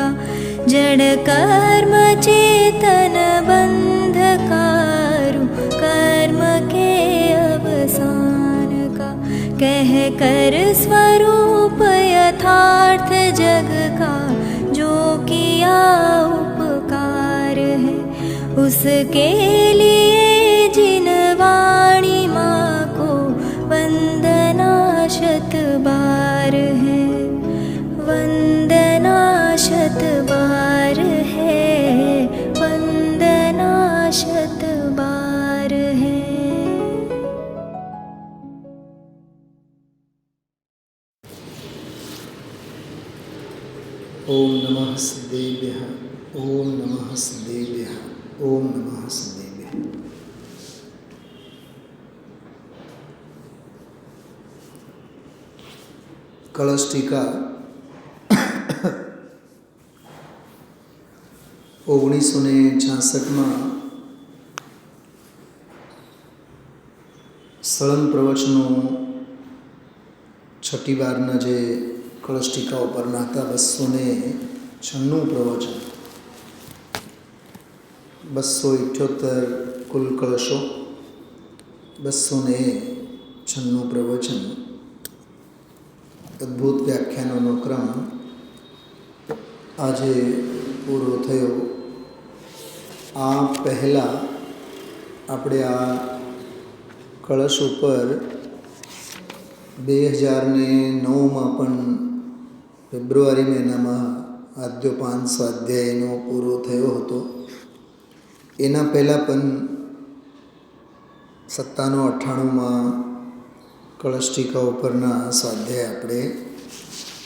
का जड़ कर्म चेतन बंधकारु कर्म के अवसान का कह कर स्वरूप यथार्थ जग का जो किया उपकार है उसके लिए जिन वाणी माँ को वंदना शत बार है वंदना शत बार है वंदना शत बार है। ओम नमः सिद्धेभ्यः ओम नमः सिद्धेभ्यः ओम नमः सिद्धेभ्यः। कलश टीका 1966 સળંગ પ્રવચનો છઠ્ઠી વારના જે કળશ ટીકા ઉપરના હતા 296 પ્રવચન, 278 કુલ કળશો, 296 પ્રવચન, અદ્ભુત વ્યાખ્યાનોનો ક્રમ આજે પૂરો થયો. આ પહેલાં આપણે આ કળશ ઉપર 2009માં પણ ફેબ્રુઆરી મહિનામાં આદ્યોપાન સ્વાધ્યાયનો પૂરો થયો હતો. એના પહેલાં પણ 97-98માં કળશ ટીકા ઉપરના સ્વાધ્યાય આપણે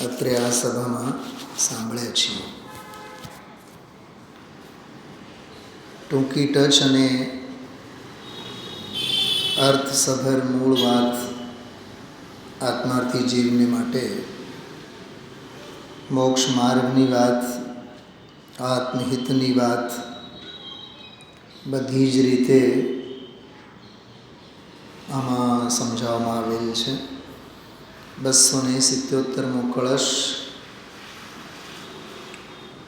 અત્રે આ સભામાં સાંભળ્યા છીએ. ટૂંકી ટચ અને અર્થસભર મૂળ વાત આત્માર્થી જીવને માટે મોક્ષ માર્ગની વાત, આત્મહિતની વાત બધી જ રીતે આમાં સમજાવવામાં આવેલ છે. 277મો કળશ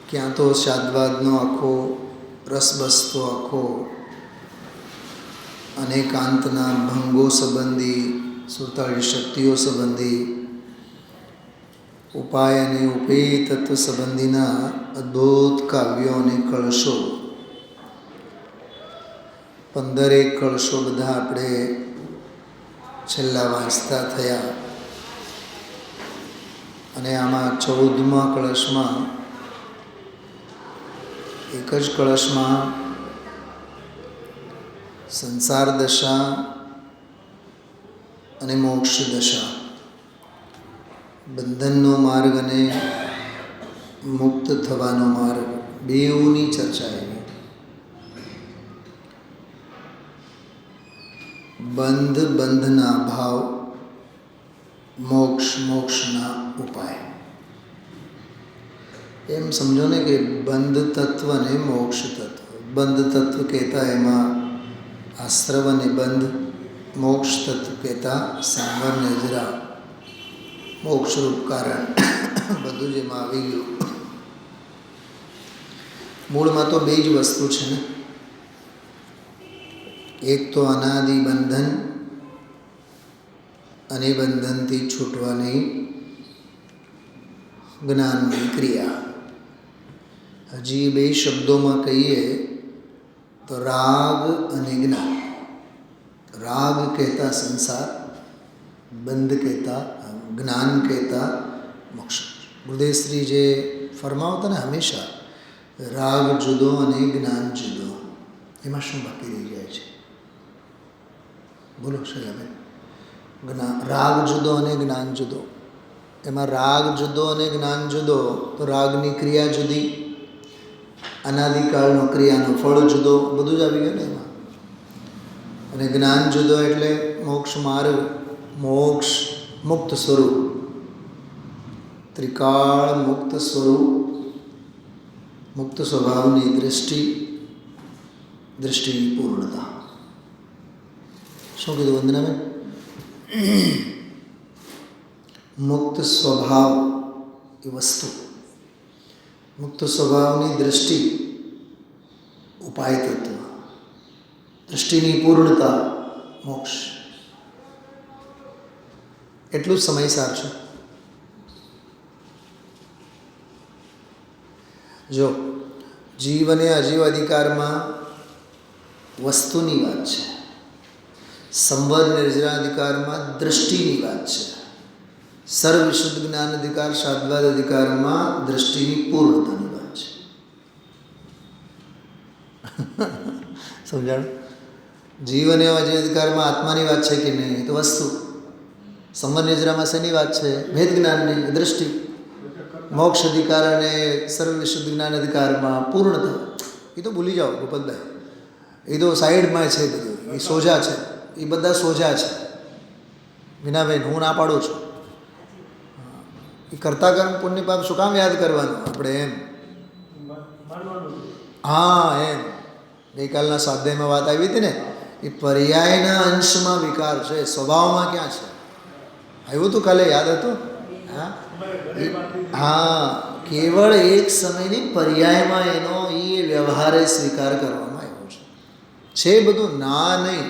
ક્યાં તો શાદ્વાદનો આખો રસબસતો આખો અનેકાંતના ભંગો સંબંધી, 47 શક્તિઓ સંબંધી, ઉપાય અને ઉપેય તત્વ સંબંધીના અદ્ભુત કાવ્યો અને કળશો, 15 કળશો બધા આપણે છેલ્લા વાંચતા થયા. અને આમાં 14મા કળશમાં એક જ કળશમાં સંસાર દશા અને મોક્ષ દશા, બંધનનો માર્ગ અને મુક્ત થવાનો માર્ગ બેઉની ચર્ચા એવી. બંધ બંધના ભાવ, મોક્ષ મોક્ષના ઉપાય. એમ સમજો ને કે બંધ તત્વ અને મોક્ષ તત્વ. બંધ તત્વ કહેતા એમાં આશ્રવ અને બંધ, મોક્ષ તત્વ કહેતા સંવર નજરા, મોક્ષરૂપ કારણ બધું જ એમાં આવી ગયું. મૂળમાં તો બે જ વસ્તુ છે ને, એક તો અનાદિ બંધન અને બંધનથી છૂટવાની જ્ઞાનની ક્રિયા. હજી બે શબ્દોમાં કહીએ તો રાગ અને જ્ઞાન. રાગ કહેતા સંસાર, બંધ કહેતા જ્ઞાન કહેતા મોક્ષ. ગુરુદેવશ્રી જે ફરમાવતા ને હંમેશા રાગ જુદો અને જ્ઞાન જુદો, એમાં શું બાકી રહી જાય છે? બોલો શૈલાબેન. રાગ જુદો અને જ્ઞાન જુદો. એમાં રાગ જુદો અને જ્ઞાન જુદો તો રાગની ક્રિયા જુદી, અનાદિકાળનો ક્રિયાનો ફળ જુદો, બધું જ આવી ગયું ને એમાં. અને જ્ઞાન જુદો એટલે મોક્ષ માર્ગ, મોક્ષ મુક્ત સ્વરૂપ, ત્રિકાળ મુક્ત સ્વરૂપ, મુક્ત સ્વભાવની દૃષ્ટિની પૂર્ણતા. શું કીધું વંદનાબેન? મુક્ત સ્વભાવ એ વસ્તુ મુક્ત સ્વભાવની દ્રષ્ટિ ઉપાય તત્વ, દૃષ્ટિની પૂર્ણતા મોક્ષ. એટલું જ સમયસાર છે. જો જીવ અને અજીવ અધિકારમાં વસ્તુની વાત છે, સંવર નિર્જરા અધિકારમાં દ્રષ્ટિની વાત છે, સર્વ વિશુદ્ધ જ્ઞાન અધિકાર શાદ્વાદ અધિકારમાં દ્રષ્ટિની પૂર્ણતાની વાત છે. સમજાણું? જીવ અને અજીવ અધિકારમાં આત્માની વાત છે કે નહીં, તો વસ્તુ. સંવર નિર્જરામાં શેની વાત છે? ભેદ જ્ઞાનની, દ્રષ્ટિ. મોક્ષ અધિકાર અને સર્વ વિશુદ્ધ જ્ઞાન અધિકારમાં પૂર્ણતા. એ તો ભૂલી જાઓ ગોપાલભાઈ, એ તો સાઈડમાં છે બધું, એ સોજા છે, એ બધા સોજા છે. વિનાબેન, હું ના પાડું છું. એ કરતા કર્મ પુણ્ય પાપ શું કામ યાદ કરવાનું આપણે? એમ હા, એમ ગઈકાલના સ્વાધ્યાયમાં વાત આવી હતી ને, એ પર્યાયના અંશમાં વિકાર છે, સ્વભાવમાં ક્યાં છે? આવ્યું હતું કાલે, યાદ હતું? હા, કેવળ એક સમયની પર્યાયમાં એનો એ વ્યવહારે સ્વીકાર કરવામાં આવ્યો છે બધું. ના નહીં,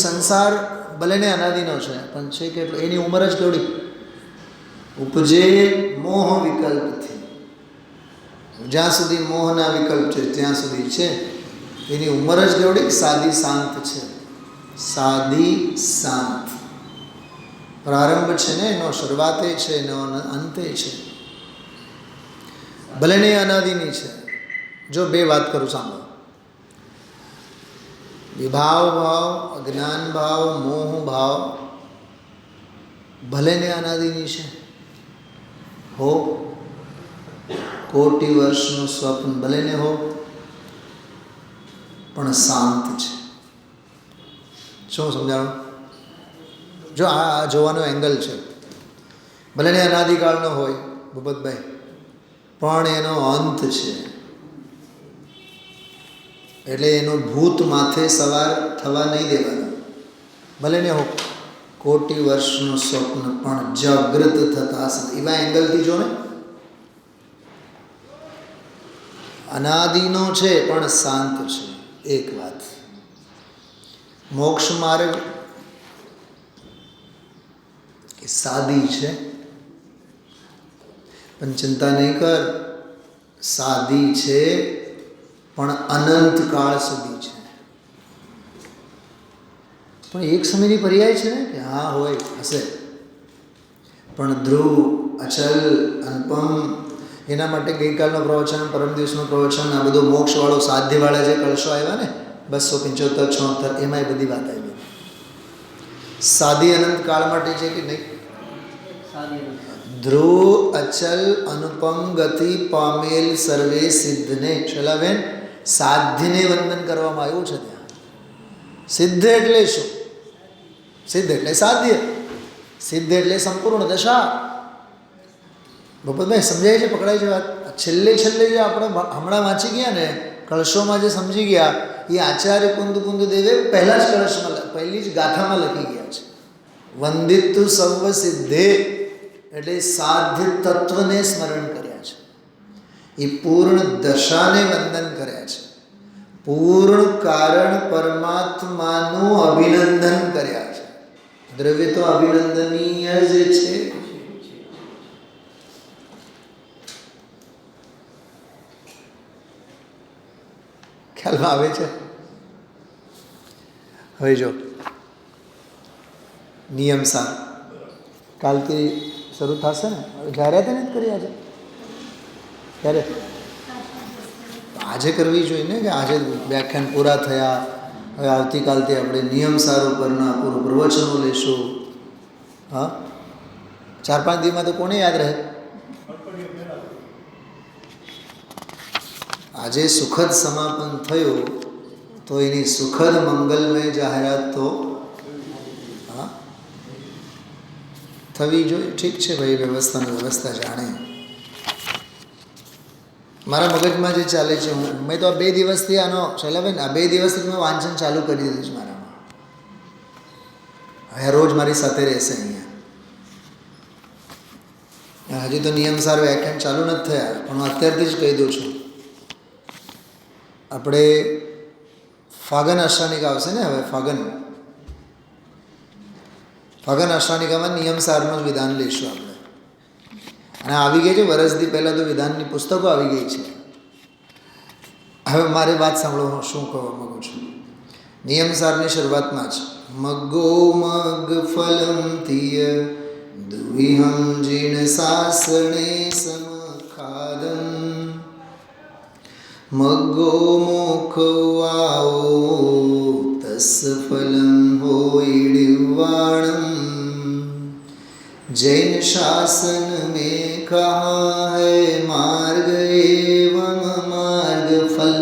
સંસાર ભલેને અનાદિનો છે, પણ છે કેટલો? એની ઉંમર જ કેવડી? ઉપજે મોહ વિકલ્પથી. જ્યાં સુધી મોહના વિકલ્પ છે ત્યાં સુધી છે. એની ઉંમર જ કેવડી? સાદી શાંત છે. સાદી શાંત. પ્રારંભ છે ને એનો, શરૂઆતે છે એનો, અંતે છે. ભલે ને અનાદિની છે. જો બે વાત કરું, સાંભળો. વિભાવ ભાવ, અજ્ઞાન ભાવ, મોહ ભાવ ભલે ને અનાદિની છે, હો કોટી વર્ષનું સ્વપ્ન ભલે ને હો, પણ શાંત છે. શું સમજાણું? જો આ જોવાનો એંગલ છે. ભલે ને અનાદિકાળનો હોય ભૂપતભાઈ, પણ એનો અંત છે. એટલે એનો ભૂત માથે સવાર થવા નહીં દેવાનો. ભલે ને હો કોટી વર્ષનું સ્વપ્ન, પણ જાગૃત થતા એવા એંગલથી જો ને. અનાદિનો છે પણ શાંત છે. એક વાત. મોક્ષ માર્ગ સાદી છે, પણ ચિંતા નહીં કર, સાદી છે પણ અનંત કાળ સુધી છે. પણ એક સમયની પર્યાય છે ને કે હા હોય હશે, પણ ધ્રુવ, અચલ, અનુપમ. એના માટે ગઈકાલનો પ્રવચન, પરમ દિવસનું પ્રવચન, આ બધું મોક્ષવાળો સાધ્યવાળા જે કળશો આવ્યા ને 275, 76, એમાં એ બધી વાત આવી. સાદી અનંત કાળ માટે છે કે નહીં? ધ્રુવ, અચલ, અનુપમ ગતિ પામેલ સર્વે સિદ્ધને, શૈલાબેન, સાધ્યને વંદન કરવામાં આવ્યું છે ત્યાં. સિદ્ધ એટલે શું? સિદ્ધ એટલે સાધ્ય, સિદ્ધ એટલે સંપૂર્ણ દશા. ભૂપતભાઈ સમજાય છે? પકડાય છે વાત? છેલ્લે જે આપણે હમણાં વાંચી ગયા ને કળશોમાં, જે સમજી ગયા, એ આચાર્ય કુંદ દેવે પહેલા જ કળશમાં, પહેલી જ ગાથામાં લખી ગયા છે. વંદિત સર્વ સિદ્ધે એટલે સાધ્ય તત્વને સ્મરણ કર્યા છે. એ પૂર્ણ દશાને વંદન કર્યા છે. પૂર્ણ કારણ પરમાત્માનું અભિનંદન કર્યા છે. દ્રવ્ય તો અભિનંદનીય જ છે. ખ્યાલમાં આવે છે? હવે જો નિયમ સાર કાલથી શરૂ થશે ને. જાહેરાત નથી કરી આજે? ક્યારે? આજે કરવી જોઈએ ને, કે આજે વ્યાખ્યાન પૂરા થયા, હવે આવતીકાલથી આપણે નિયમ સાર ઉપરના પૂરું પ્રવચનો લઈશું. હા, 4-5 દિવસમાં તો કોને યાદ રહે? આજે સુખદ સમાપન થયું તો એની સુખદ મંગલમય જાહેરાત તો હા થવી જોઈએ. ઠીક છે ભાઈ, વ્યવસ્થા જાણે. મારા મગજમાં જે ચાલે છે, મેં તો આ 2 દિવસથી આનો, શૈલાબેન, આ 2 દિવસથી મેં વાંચન ચાલુ કરી દીધું છે મારામાં. હવે રોજ મારી સાથે રહેશે અહીંયા. હજી તો નિયમસાર વ્યાખ્યાન ચાલુ નથી થયા, પણ હું અત્યારથી જ કહી દઉં છું. આપણે ફાગણ આશ્રાનિકા આવશે ને, હવે ફાગણ આશ્રાનિકામાં નિયમસારનું જ વિધાન લઈશું આપણે. અને આવી ગઈ છે વર્ષથી પહેલાં તો વિધાનની પુસ્તકો આવી ગઈ છે. હવે મારી વાત સાંભળો, હું શું કહેવા માગું છું. નિયમસારની શરૂઆતમાં જ મગ્ગો મગ ફલમ તિય દુવિહમ જીણ સાસણે સમખાદમ મગ્ગો મોખવાઓ તસ ફલમ હોઈડિવાણમ जैन शासन में कहा है मार्ग एवं मार्ग फल.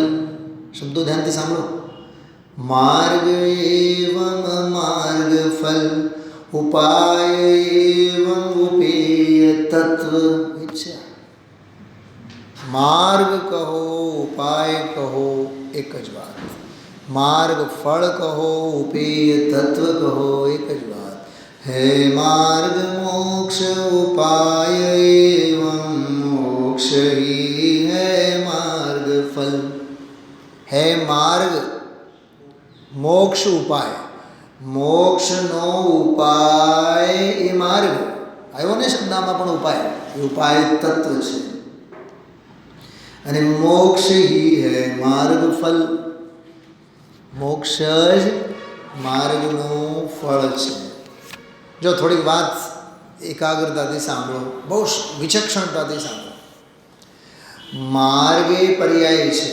शब्दों ध्यान से सामलो. मार्ग एवं मार्ग फल उपाय एवं उपेय तत्व. मार्ग कहो उपाय कहो एक ज बात. मार्ग फल कहो उपेय तत्व कहो एक ज बात. है मार्ग मोक्ष उपाय एवं मोक्ष ही है मार्ग फल. है मार्ग मोक्ष उपाय. मोक्ष नो उपाय ए मार्ग आयो ने शब्दમાં પણ ઉપાય. ઉપાય તત્વ છે અને મોક્ષ ही है मार्ग फल. મોક્ષ જ માર્ગનો ફળ છે. જો થોડીક વાત એકાગ્રતાથી સાંભળો, બહુ વિચક્ષણતાથી સાંભળો. માર્ગ એ પર્યાય છે,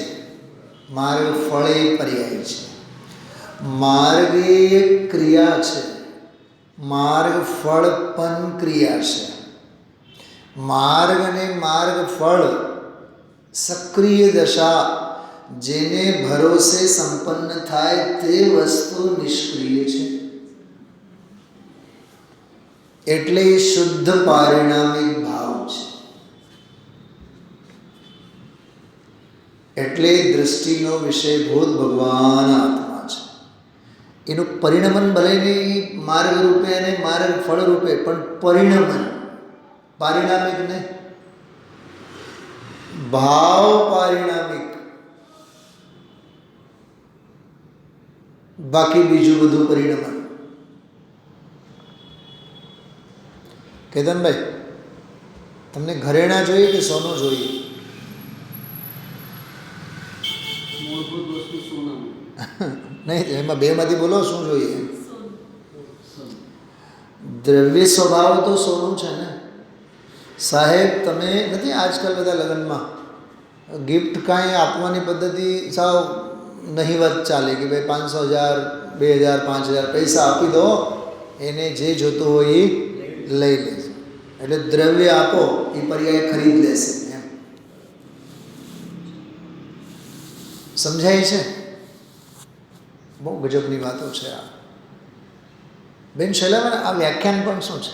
માર્ગ ફળ એ પર્યાય છે. માર્ગ એ એક ક્રિયા છે, માર્ગ ફળ પણ ક્રિયા છે. માર્ગ અને માર્ગ ફળ સક્રિય દશા જેને ભરોસે સંપન્ન થાય તે વસ્તુ નિષ્ક્રિય છે. એટલે શુદ્ધ પારિણામિક ભાવ છે. એટલે દૃષ્ટિનો વિષયભૂત ભગવાન આત્મા છે. એનું પરિણમન ભલે નહીં માર્ગ રૂપે અને માર્ગ ફળ રૂપે, પણ પરિણમન પારિણામિક ને ભાવ પારિણામિક, બાકી બીજું બધું પરિણમન. કેતનભાઈ, તમને ઘરેણા જોઈએ કે સોનું જોઈએ? મૂળભૂત વસ્તુ સોનું. નહીં, એમાં બેમાંથી બોલો શું જોઈએ? દ્રવ્ય સ્વભાવ તો સોનું છે ને સાહેબ. તમે નથી આજકાલ બધા લગ્નમાં ગિફ્ટ કાંઈ આપવાની પદ્ધતિ સાવ નહીવત ચાલે કે ભાઈ 500,000 2,000 5,000 પૈસા આપી દો, એને જે જોતું હોય એ લઈ લેશે. એટલે દ્રવ્ય આપો એ પર્યાય ખરીદ લેશે એમ. સમજાય છે? બહુ ગજબની વાતો છે આ. બેન શૈલાબેન, આ વ્યાખ્યાન પણ શું છે?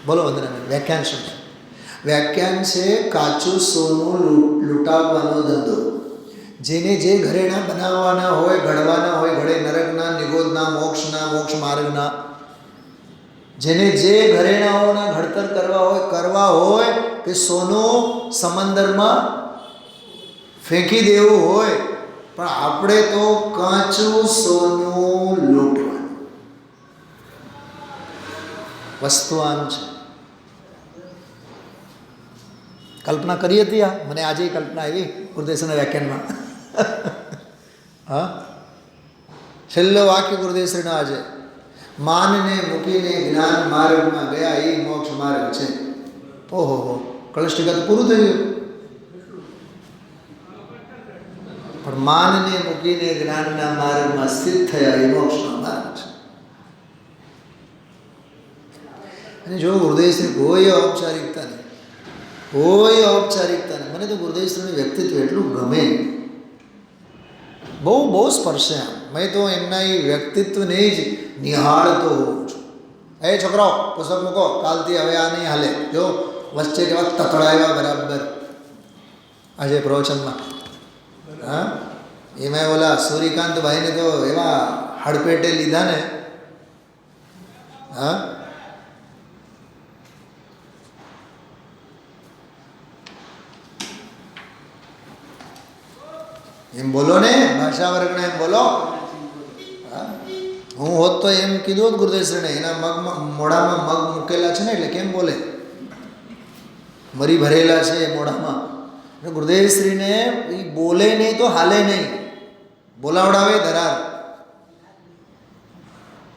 બોલો વંદનાબેન, વ્યાખ્યાન શું છે? વ્યાખ્યાન છે કાચું સોનું લૂંટાવવાનો ધંધો. જેને જે ઘરેણા બનાવવાના હોય, ઘડવાના હોય, ઘડે નરકના, નિગોદના, મોક્ષના, મોક્ષ માર્ગના, જેને જે ઘરેણાઓના ઘડતર કરવા હોય કે સોનું સમંદરમાં ફેંકી દેવું હોય, પણ આપણે તો કાચું સોનું લૂંટવાનું. વસ્તુ આમ છે. કલ્પના કરી હતી આ, મને આજે કલ્પના આવી ગુરુદેવના વ્યાખ્યાનમાં. હા, છેલ્લો વાક્ય ગુરુદેવશ્રીનો આજે, માનને મૂકીને જ્ઞાન માર્ગમાં ગયા એ મોક્ષ માર્ગ છે. ઓહો હો, કળશ ટીકા તો પૂરું થઈ ગયું. પણ માનને મૂકીને જ્ઞાનના માર્ગમાં સ્થિત થયા એ મોક્ષનો માર્ગ છે. અને જો ગુરુદેવશ્રી કોઈ ઔપચારિકતા નહીં, કોઈ ઔપચારિકતા નહીં. મને તો ગુરુદેવશ્રીનું વ્યક્તિત્વ એટલું ગમે, બહુ બહુ સ્પર્શે. આમ મેં તો એમના એ વ્યક્તિત્વને જ નિહાળતો હોઉં છું. એ છોકરાઓ પુસ્તક મૂકો, કાલથી હવે આ નહીં હાલે. જો વચ્ચે કેવા તકડાવ્યા બરાબર આજે પ્રવચનમાં. હા, એમાં ઓલા સૂર્યકાંતભાઈને તો એવા હડપેટે લીધા ને. હા, એમ બોલો ને, ભાષા વર્ગને એમ બોલો. હા, હું હોત તો એમ કીધું હોત ગુરુદેવશ્રીને, એના મગમાં મોઢામાં મગ મૂકેલા છે ને એટલે કેમ બોલે, મરી ભરેલા છે મોઢામાં. ગુરુદેવશ્રીને એ બોલે નહીં તો હાલે નહીં, બોલાવડાવે દરાર.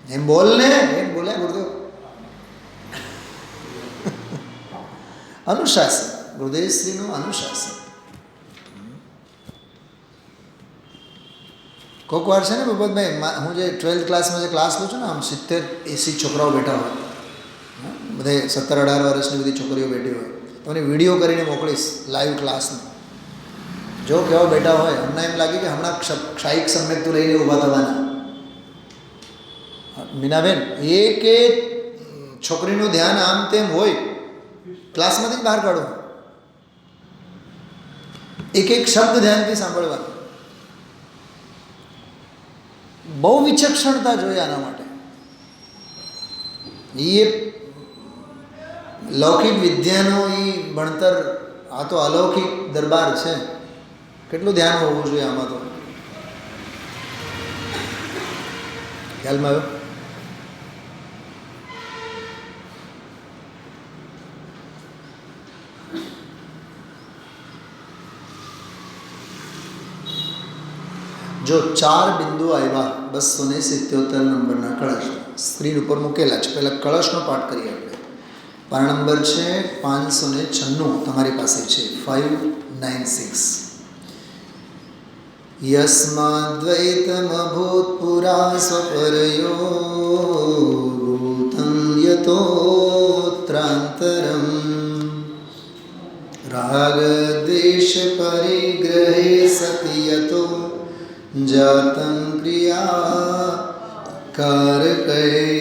એમ બોલ ને, એમ બોલે ગુરુદેવ. અનુશાસન, ગુરુદેવશ્રીનું અનુશાસન. કોઈક વાર છે ને ભગવતભાઈ, હું જે 12th ક્લાસમાં જે ક્લાસ લઉં છું ને, આમ 70-80 છોકરાઓ બેઠા હોય, બધે 17-18 વર્ષની બધી છોકરીઓ બેઠી હોય, તો મને વિડીયો કરીને મોકલીશ લાઈવ ક્લાસનો. જો કેવા બેઠા હોય, હમણાં એમ લાગે કે હમણાં ક્ષાયિક સમ્યક તો લઈને ઊભા થવાના. મીનાબેન, એક છોકરીનું ધ્યાન આમ તેમ હોય, ક્લાસમાંથી જ બહાર કાઢો. એક શબ્દ ધ્યાનથી સાંભળવા. બહુ વિચક્ષણતા જોઈએ આના માટે. એ લૌકિક વિદ્યાનો એ ભણતર, આ તો અલૌકિક દરબાર છે. કેટલું ધ્યાન હોવું જોઈએ આમાં તો. ખ્યાલમાં આવ્યો? જો 4 બિંદુ આવ્યા 277 નંબરના કળશ સ્ક્રીન ઉપર મૂકેલા છે. પહેલાં કળશનો પાઠ કરીએ આપણે. પાના નંબર છે 596, તમારી પાસે છે 596. યસ્માદ્વૈતમભૂતપુરા સ્વપરયો ભૂતં યતોત્રાંતરમ રાગદ્વેષ પરિગ્રહે સતિ યતો જાતં ક્રિયા કારકૈ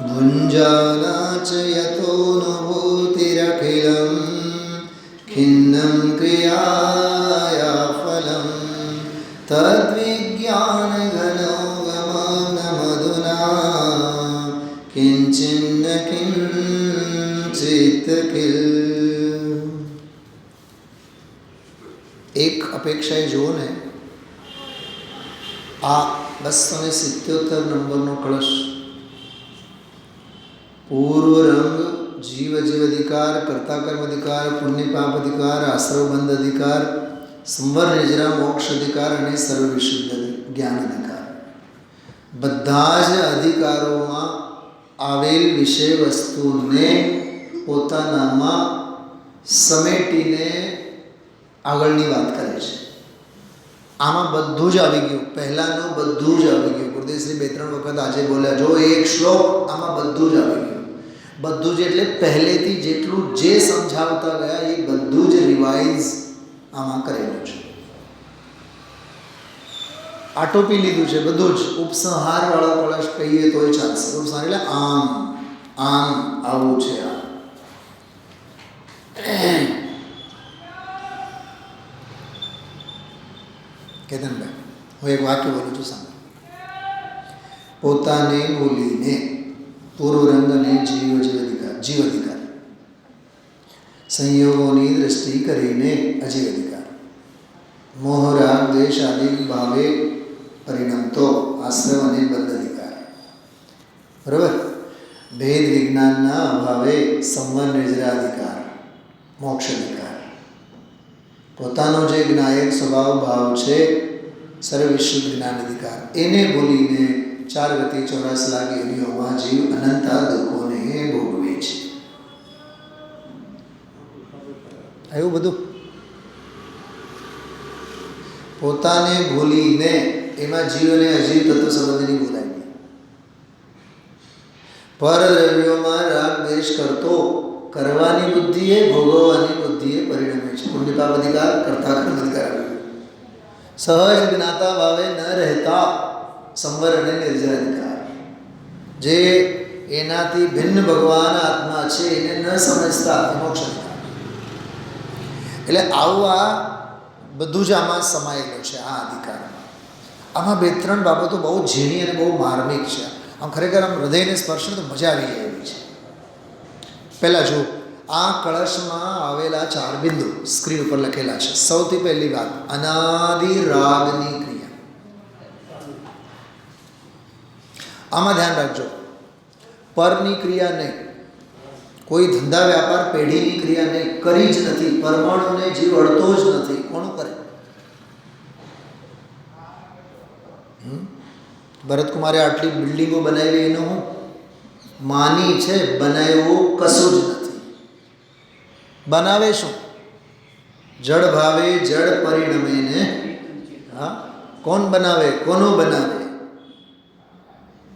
ભુંજાના ચ યતોનુભૂતિરખિલં ખિન્नं ક્રિયાયા ફલં તદ્વિજ્ઞાનઘનો ગમનમધુના કિંચિન્ન કિંચિત કિલ. એક અપેક્ષાએ જુઓ ને, આ 277 નંબરનો કળશ પૂર્વ રંગ, જીવ જીવ અધિકાર, કર્તા કર્મ અધિકાર, પુણ્ય પાપ અધિકાર, આશ્રવબંધ અધિકાર, સંવર નિજરા મોક્ષ અધિકાર અને સર્વ વિશુદ્ધ જ્ઞાન અધિકાર. બધા જ અધિકારોમાં આવેલ વિષય વસ્તુને પોતાનામાં સમેટીને આગળની વાત કરે છે. આમાં બધું જ આવી ગયું, પહેલાંનું બધું જ આવી ગયું. ગુરુદેવશ્રી 2-3 વખત આજે બોલ્યા, જો એક શ્લોક આમાં બધું જ આવી ગયું. બધું જ એટલે પહેલેથી જેટલું જે સમજાવતા ગયા એ બધું જ રિવાઇઝ આમાં કરેલું છે. આટોપી લીધું છે બધું જ. ઉપસંહારવાળો કળશ કહીએ તોય ચાલશે. ઉપસંહાર એટલે આમ આમ આવું છે. આ કેતનભાઈ, હું એક વાક્ય બોલું છું, સાંભળો. પોતાને બોલીને પૂર્વ રંગને જીવ અધિકાર, સંયોગોની દ્રષ્ટિ કરીને અજીવ અધિકાર, મોહ રાગ દ્વેષ આદિ ભાવે પરિણમતો આશ્રવ અને બંધ અધિકાર. બરાબર? ભેદ વિજ્ઞાનના અભાવે સંવર નિજરા અધિકાર, મોક્ષ અધિકાર. પોતાનો જે જ્ઞાયક સ્વભાવ ભાવ છે, સર્વવિશ્વ જ્ઞાન અધિકાર, એને બોલીને 4 ગતિ 84 લાખ યોનિઓમાં જીવ અનંતા દુઃખોને ભોગવે છે. એવું બધું પોતાને ભૂલીને, એમાં જીવ અને અજીવ તત્વ સંબંધની બોલાય નહીં. પરદ્રવ્યોમાં રાગ દ્વેષ કરતો કરવાની બુદ્ધિએ, ભોગવવાની બુદ્ધિએ પરિણમે છે. પુણ્યપાપ અધિકાર, કર્તા કર્મ અધિકાર. સહજ જ્ઞાતા ભાવે ન રહેતા સંવર અને નિર્જર અધિકાર. જે એનાથી ભિન્ન ભગવાન આત્મા છે એને ન સમજતા મોક્ષ અધિકાર. એટલે આવું આ બધું જ આમાં સમાયેલું છે. આ અધિકારમાં આમાં 2-3 બાબતો બહુ ઝીણી અને બહુ માર્મિક છે. આમ ખરેખર આમ હૃદયને સ્પર્શ તો મજા આવી જાય એવી છે. પહેલાં જો આ કળશમાં આવેલા 4 બિંદુ સ્ક્રીન ઉપર લખેલા છે. સૌથી પહેલી વાત, અનાદિ રાગની ક્રિયા. આમાં ધ્યાન રાખજો, પરની ક્રિયા નહીં, કોઈ ધંધા વ્યાપાર પેઢીની ક્રિયા નહીં, કરી જ નથી. પરમાણુને જીવ અડતો જ નથી. કોનું કરે? ભરતકુમારે આટલી બિલ્ડિંગો બનાવી, એનું હું માની છે, બનાવ્યું કશું જ નથી. બનાવે શું? જડ ભાવે જડ પરિણમે ને. હા, કોણ બનાવે? કોનું બનાવે?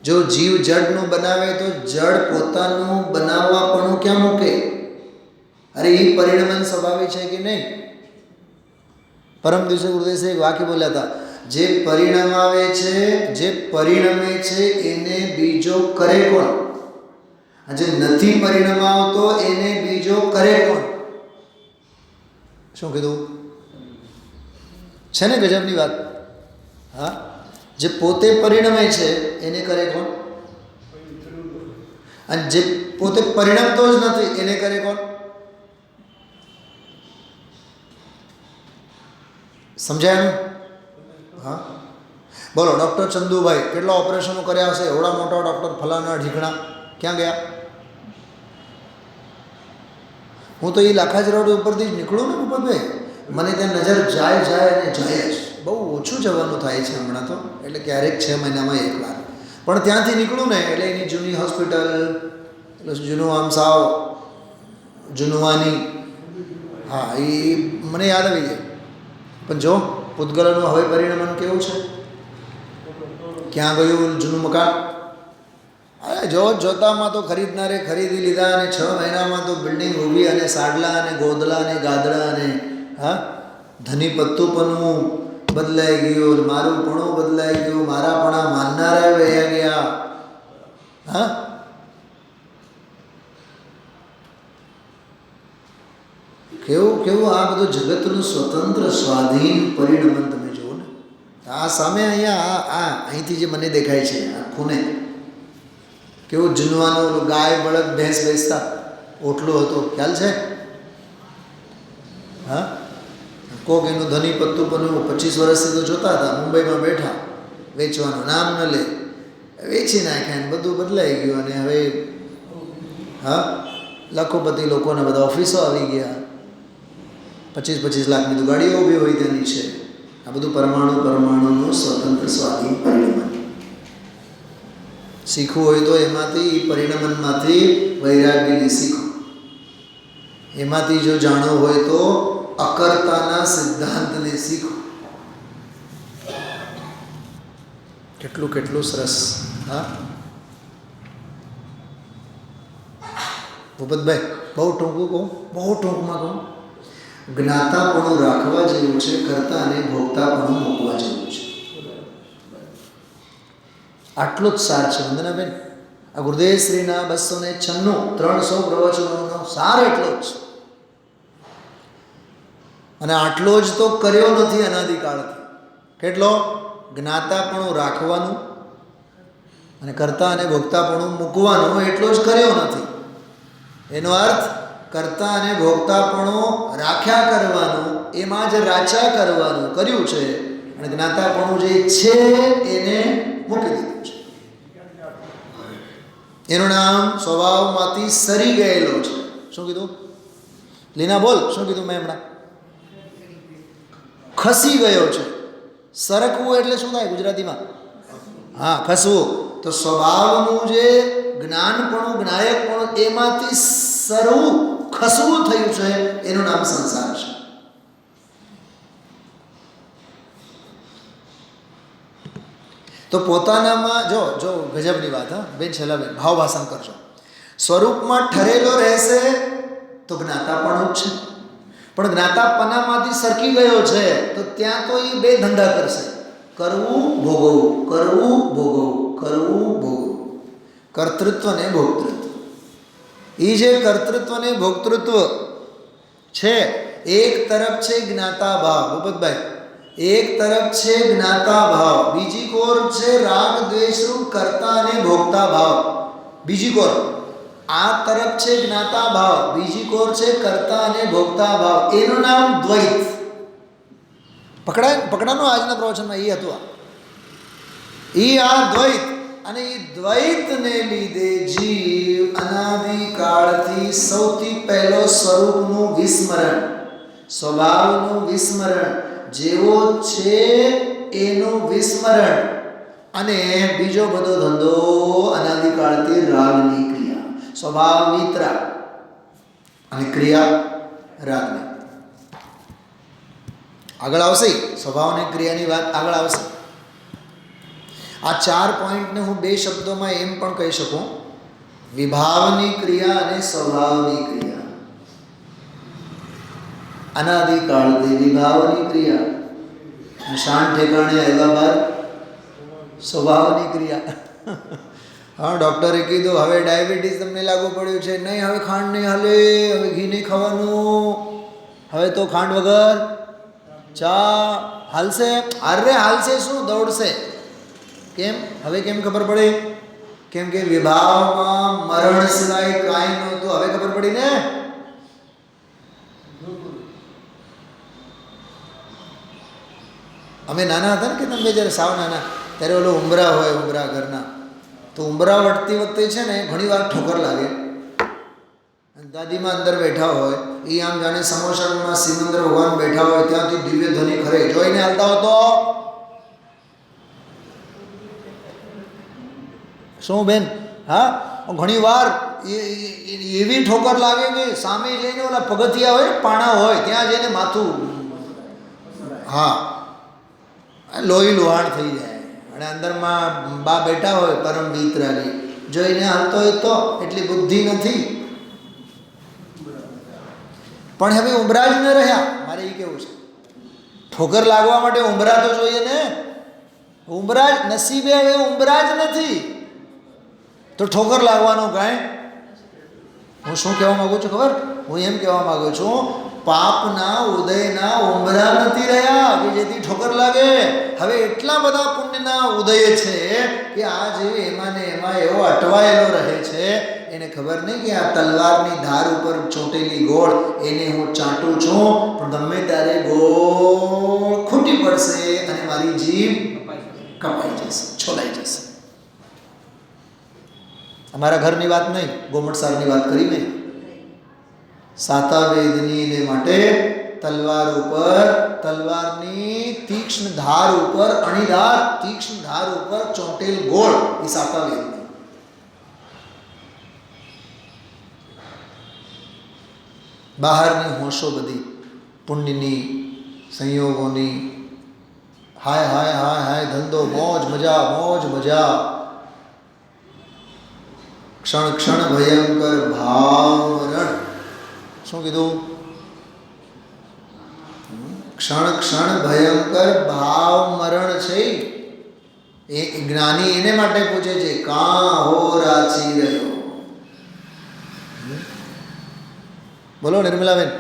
જો જીવ જડનું બનાવે તો જડ પોતાનું બનાવવા પણ ક્યાં મૂકે? અરે એ પરિણમન સ્વભાવે છે કે નહીં? પરમ દિવસે ગુરુદેવ એક વાક્ય બોલ્યા હતા, જે પરિણમાવે છે, જે પરિણમે છે એને બીજો કરે કોણ? જે નથી પરિણમાવતો એને બીજો કરે કોણ? શું કીધું? છે ને ગજબની વાત. હા, જે પોતે પરિણમે છે એને કરે કોણ? અને જે પોતે પરિણમતો જ નથી એને કરે કોણ? સમજાયું? હા, બોલો. ડૉક્ટર ચંદુભાઈ કેટલા ઓપરેશનો કર્યા હશે? એવડા મોટા ડૉક્ટર ફલાના ઢીકણા ક્યાં ગયા? હું તો એ લાખાજ રોડ ઉપરથી જ નીકળું ને ભૂપતભાઈ, મને ત્યાં નજર જાય અને જાય જ. બહુ ઓછું જવાનું થાય છે હમણાં તો, એટલે ક્યારેક 6 મહિનામાં એક વાર. પણ ત્યાંથી નીકળું ને એટલે એની જૂની હોસ્પિટલ, એટલે જૂનું આમ સાવ જૂનવાની, હા, એ મને યાદ આવી જાય. પણ જો પૂતગલનું હવે પરિણમન કેવું છે? ક્યાં ગયું જૂનું મકાન? અરે જોતામાં તો ખરીદનારે ખરીદી લીધા અને 6 મહિનામાં તો બિલ્ડિંગ ઊભી અને સાડલા અને ગોદલા અને ગાદડા અને હા, ધની પત્તુપણું બદલાઈ ગયું, મારું પણું બદલાઈ ગયું, મારા પણા માનનારા વહ્યા ગયા. હા, કેવું આ બધું જગતનું સ્વતંત્ર સ્વાધીન પરિણમન તમે જુઓ ને. આ સામે અહીંયા અહીંથી જે મને દેખાય છે આખું ને, કેવું જૂનવાનું ગાય બળદ ભેંસ બેસતા ઓટલો હતો, ખ્યાલ છે? હા, કોક એનું ધની પત્તું પણ 25 વર્ષથી તો જોતા હતા, મુંબઈમાં બેઠા, વેચવાનું નામ ન લે, વેચી નાખ્યા ને બધું બદલાઈ ગયું. અને હવે હા, લાખોપતિ લોકોને બધા ઓફિસો આવી ગયા, 25-25 લાખની તો ગાડીઓ ઊભી હોય તેની છે. આ બધું પરમાણુનું સ્વતંત્ર સ્વાધીન પરિણમન. શીખવું હોય તો એમાંથી, પરિણમનમાંથી વૈરાગ્યને શીખો. એમાંથી જો જાણવું હોય તો અકર્તાના સિદ્ધાંતને શીખો. કેટલું સરસ. હા ભૂપતભાઈ, બહુ ટૂંકમાં કહું, જ્ઞાતાપણું રાખવા જેવું છે, કરતા અને ભોગતાપણું મૂકવા જેવું છે. આટલો જ સાર છે વંદનાબેન. આ ગુરુદેવ શ્રીના 296 300 પ્રવચનોનો સાર એટલો જ છે. અને આટલો જ તો કર્યો નથી અનાદિકાળથી. કેટલો? જ્ઞાતાપણું રાખવાનું અને કરતા અને ભોગતાપણું મૂકવાનું, એટલો જ કર્યો નથી. એનો અર્થ કરતા અને ભોગતાપણું રાખ્યા કરવાનું, એમાં જ રાચા કરવાનું કર્યું છે, અને જ્ઞાતાપણું જે છે એને મૂકી દીધું છે. એનું નામ સ્વભાવમાંથી સરી ગયેલો છે. શું કીધું લીના? બોલ, શું કીધું મેં હમણાં? ખસી ગયો છે. સરકવું એટલે શું થાય ગુજરાતીમાં? હા, ખસવું. તો સ્વભાવનું જે જ્ઞાનપણું, જ્ઞાયકપણું, એમાંથી સરવું, ખસવું થયું છે, એનું નામ સંસાર છે. તો પોતાનામાં જો ગજબની વાત. હા બેન, છેલ્લા બેન ભાવ ભાષણ કરજો. સ્વરૂપમાં ઠરેલો રહેશે તો જ્ઞાતાપણું જ છે, પણ જ્ઞાતાપણામાંથી સરકી ગયો છે તો ત્યાં તો એ 2 ધંધા કરશે: કરવું ભોગવવું, કરવું ભોગવવું, કરવું ભોગવવું. કર્તૃત્વ ને ભોક્તૃત્વ. એ જે કર્તૃત્વ ને ભોક્તૃત્વ છે, એક તરફ છે જ્ઞાતા ભાવ. ભૂપતભાઈ, એક તરફ છે જ્ઞાતા ભાવ, બીજી કોર છે રાગ દ્વેષ રૂપ કરતા અને ભોગતા ભાવ. બીજી કોર આ તરફ છે જ્ઞાતા ભાવ, બીજી કોર છે કર્તા અને ભોગતા ભાવ, એનું નામ દ્વૈત. પકડાનો આજના પ્રવચનમાં એ હતું. આ દ્વૈત, અને એ દ્વૈતને લીધે જીવ અનાદિકાળથી સૌથી પહેલો સ્વરૂપનું વિસ્મરણ, સ્વભાવનું વિસ્મરણ, જેવો છે એનું વિસ્મરણ, અને બીજો બધો ધંધો અનાદિકાળથી રાગની ક્રિયા, સ્વભાવ વિતરાગ અને ક્રિયા રાગની. આગળ આવશે સ્વભાવની ક્રિયાની વાત, આગળ આવશે. આ 4 પોઈન્ટને હું 2 શબ્દોમાં એમ પણ કહી શકું: વિભાવની ક્રિયા અને સ્વભાવની ક્રિયા. અનાદિકાળથી વિભાવની ક્રિયા, શાંત ઠેકાણે આવ્યા બાદ સ્વભાવની ક્રિયા. હા, ડૉક્ટરે કીધું હવે ડાયાબિટીસ તમને લાગુ પડ્યું છે, નહીં હવે ખાંડ નહીં હાલે, હવે ઘી નહીં ખાવાનું, હવે તો ખાંડ વગર ચા હાલશે. અરે હાલશે શું, દોડશે. કેમ? હવે કેમ ખબર પડી? કેમ કે વિભાવમાં મરણ સિવાય કાંઈ નહોતું. હવે ખબર પડી ને. અમે નાના હતા ને, કે તમે જ્યારે સાવ નાના ત્યારે ઓલો ઉંબરા હોય, ઉંબરા ઘરના, તો ઉંબરા વળતી વખતે છે ને ઘણી વાર ઠોકર લાગે. દાદીમાં અંદર બેઠા હોય, એ આમ જાણે સમોસામાં સિમંદર ભગવાન બેઠા હોય ત્યાંથી દિવ્ય ધ્વનિ ખરે જોઈને હાલતા હતો. શું બેન? હા, ઘણી વાર એવી ઠોકર લાગે કે સામે જઈને ઓલા પગથિયા હોય, પાણા હોય, ત્યાં જઈને માથું, હા, લોહી લુહાણ થઈ જાય. અને અંદરમાં બા બેઠા હોય પરમ વિતરાગી, જોઈને હાલતો હોય તો એટલી બુદ્ધિ નથી. પણ હવે ઉંબરા જ ન રહ્યા. મારે એ કેવું છે, ઠોકર લાગવા માટે ઉંબરા તો જોઈએ ને. ઉંબરા જ નસીબે, હવે ઉંબરા જ નથી તો ઠોકર લાગવાનું કાંઈ. હું શું કહેવા માગું છું ખબર? હું એમ કહેવા માગું છું, પાપના ઉદયના ઉંબરા નથી રહ્યા કે જેથી ઠોકર લાગે. હવે એટલા બધા પુણ્યના ઉદય છે કે આ જે એમાં ને એમાં એવો અટવાયેલો રહે છે, એને ખબર નહીં કે આ તલવારની ધાર ઉપર ચોંટેલી ગોળ એને હું ચાટું છું, પણ ગમે ત્યારે ગોળ ખૂટી પડશે અને મારી જીભ કપાઈ જશે, છોલાઈ જશે. અમારા ઘરની વાત નહીં, ગોમટસારની વાત કરી મેં. સાતા વેદની માટે તલવાર ઉપર, તલવારની તીક્ષ્ણ ધાર ઉપર, અણીધાર તીક્ષ્ણ ધાર ઉપર ચોંટેલ ગોળ, એ સાતા વેદની. બહારની હોશો બધી પુણ્યની, સંયોગોની, હાય હાય હાય હાય, ધંધો, મોજ મજા, મોજ મજા. ક્ષણ ક્ષણ ભયંકર ભાવરણ. શું કીધું? ક્ષણ ક્ષણ ભયંકર ભાવ મરણ છે. એ જ્ઞાની એને માટે પૂછે છે, કાં હો રાચી રહ્યો. બોલો નિર્મલાબેન,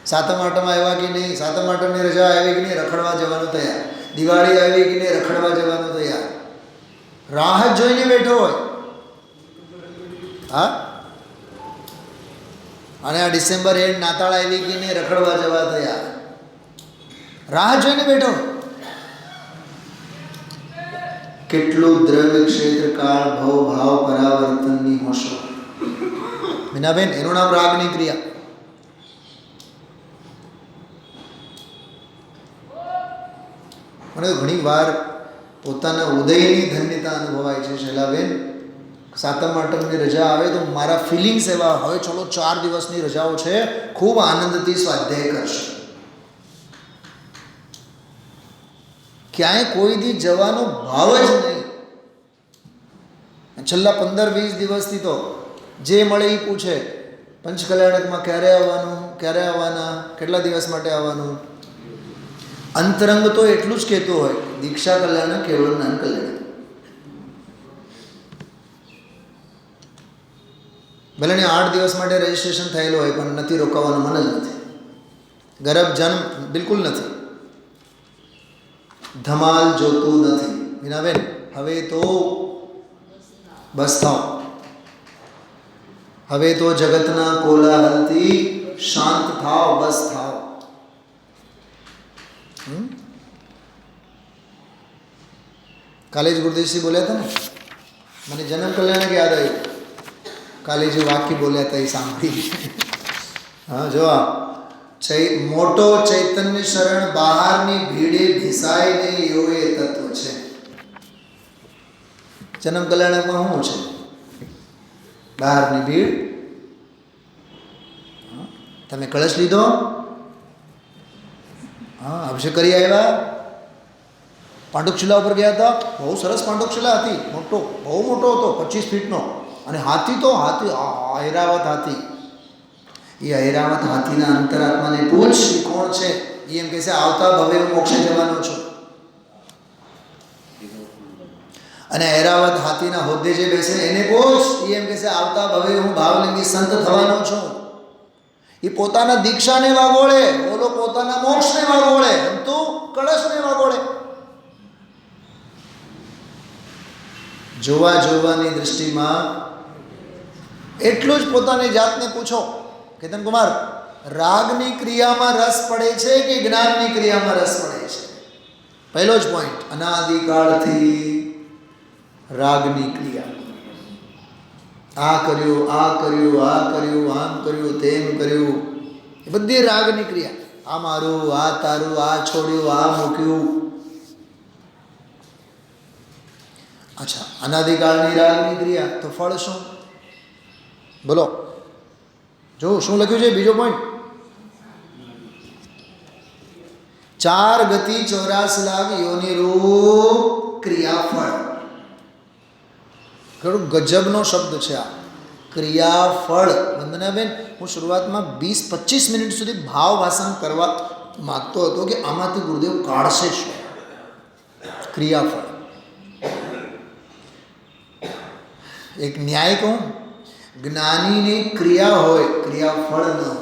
સાતમ આઠમ આવ્યા કે નહીં? સાતમ આઠમની રજા આવી કે નહીં? રખડવા જવાનું તૈયાર. દિવાળી આવી કે નહીં? રખડવા જવાનું તૈયાર. રાહ જોઈને બેઠો હોય. હા, અને આ ડિસેમ્બર એન્ડ નાતાળ આવી કે નહીં? રખડવા જવા તૈયાર. રાહ જોઈને બેઠો. કેટલું દ્રવ્ય ક્ષેત્ર કાળ ભવ ભાવ પરાવર્તનની હોશો. મીનાબેન, એનું નામ રાગની ક્રિયા. મને ઘણી વાર પોતાના ઉદયની ધન્યતા અનુભવાય છે શૈલાબેન. સાતમ આઠમની રજા આવે તો મારા ફિલિંગ્સ એવા, હવે ચલો 4 દિવસની રજાઓ છે, ખૂબ આનંદથી સ્વાધ્યાય કરશે. ક્યાંય કોઈ દી જવાનો ભાવ જ નહીં. છેલ્લા 15-20 દિવસથી તો જે મળે એ પૂછે, પંચકલ્યાણકમાં ક્યારે આવવાનું, ક્યારે આવવાના, કેટલા દિવસ માટે આવવાનું. અંતરંગ તો એટલું જ કહેતું હોય, દીક્ષા કલ્યાણ કેવળ જ્ઞાન કલ્યાણ. ભલે ને 8 દિવસ માટે રજીસ્ટ્રેશન થયેલું હોય, પણ નથી રોકાવાનું મન જ નથી. ગરબ જન્મ બિલકુલ નથી. ધમાલ જોતું નથી. મીનાબેન, હવે તો બસ થાવ. હવે તો જગતના કોલાહલથી શાંત થાવ, બસ થાવ. કાલે જ ગુરુદેવસિંહ બોલ્યા હતા ને, મને જન્મ કલ્યાણક યાદ આવ્યું. કાલે જે વાક્ય બોલ્યા હતા એ સાંભળી. હા, જો મોટો ચૈતન્ય શરણ બહારની ભીડે ભીસાય નહીં એવું એ તત્વ છે. જન્મ કલ્યાણકમાં શું છે? બહારની ભીડ. તમે કળશ લીધો, હા, અભિષેક કરી આવ્યા, પાંડુકશિલા ઉપર ગયા હતા. બહુ સરસ પાંડુકશિલા હતી, મોટો, બહુ મોટો હતો, 25 ફીટનો. અને હાથી તો હાથી, ઐરાવત હાથી. એ ઐરાવત હાથીના અંતરાત્માને પૂછ એ કોણ છે. એ એમ કહે છે આવતા ભવે હું મોક્ષે જવાનો છું. અને ઐરાવત હાથીના હોદ્દે જે બેસે એને પૂછ, એ એમ કહે છે આવતા ભવે હું ભાવલિંગી સંત થવાનો છું. એ પોતાના દીક્ષાને વાગોળે, ઓલો પોતાના મોક્ષને વાગોળે, તું કળશને વાગોળે. જોવાની દૃષ્ટિમાં એટલું જ પોતાની જાતને પૂછો, કેતન કુમાર, રાગની ક્રિયામાં રસ પડે છે કે જ્ઞાનની ક્રિયામાં રસ પડે છે? પહેલો જ પોઈન્ટ, અનાદિકાળથી રાગની ક્રિયા. આ કર્યું, આ કર્યું, આ કર્યું, આમ કર્યું, તેમ કર્યું, એ બધી રાગની ક્રિયા. આ મારું, આ તારું, આ છોડ્યું, આ મૂક્યું. અચ્છા, અનાદિકાળની રાગની ક્રિયા, તો ફળ શું? બોલો, જો શું લખ્યું છે બીજો પોઈન્ટ. 4 ગતિ 84 લાખ યોની રૂપ ક્રિયાફળ. ઘણું ગજબનો શબ્દ છે આ ક્રિયાફળ. વંદનાબેન, હું શરૂઆતમાં 20-25 મિનિટ સુધી ભાવ ભાષણ કરવા માગતો હતો કે આમાંથી ગુરુદેવ કાઢશે શું. ક્રિયાફળ એક ન્યાય કહું, જ્ઞાનીની ક્રિયા હોય, ક્રિયાફળ ન હોય.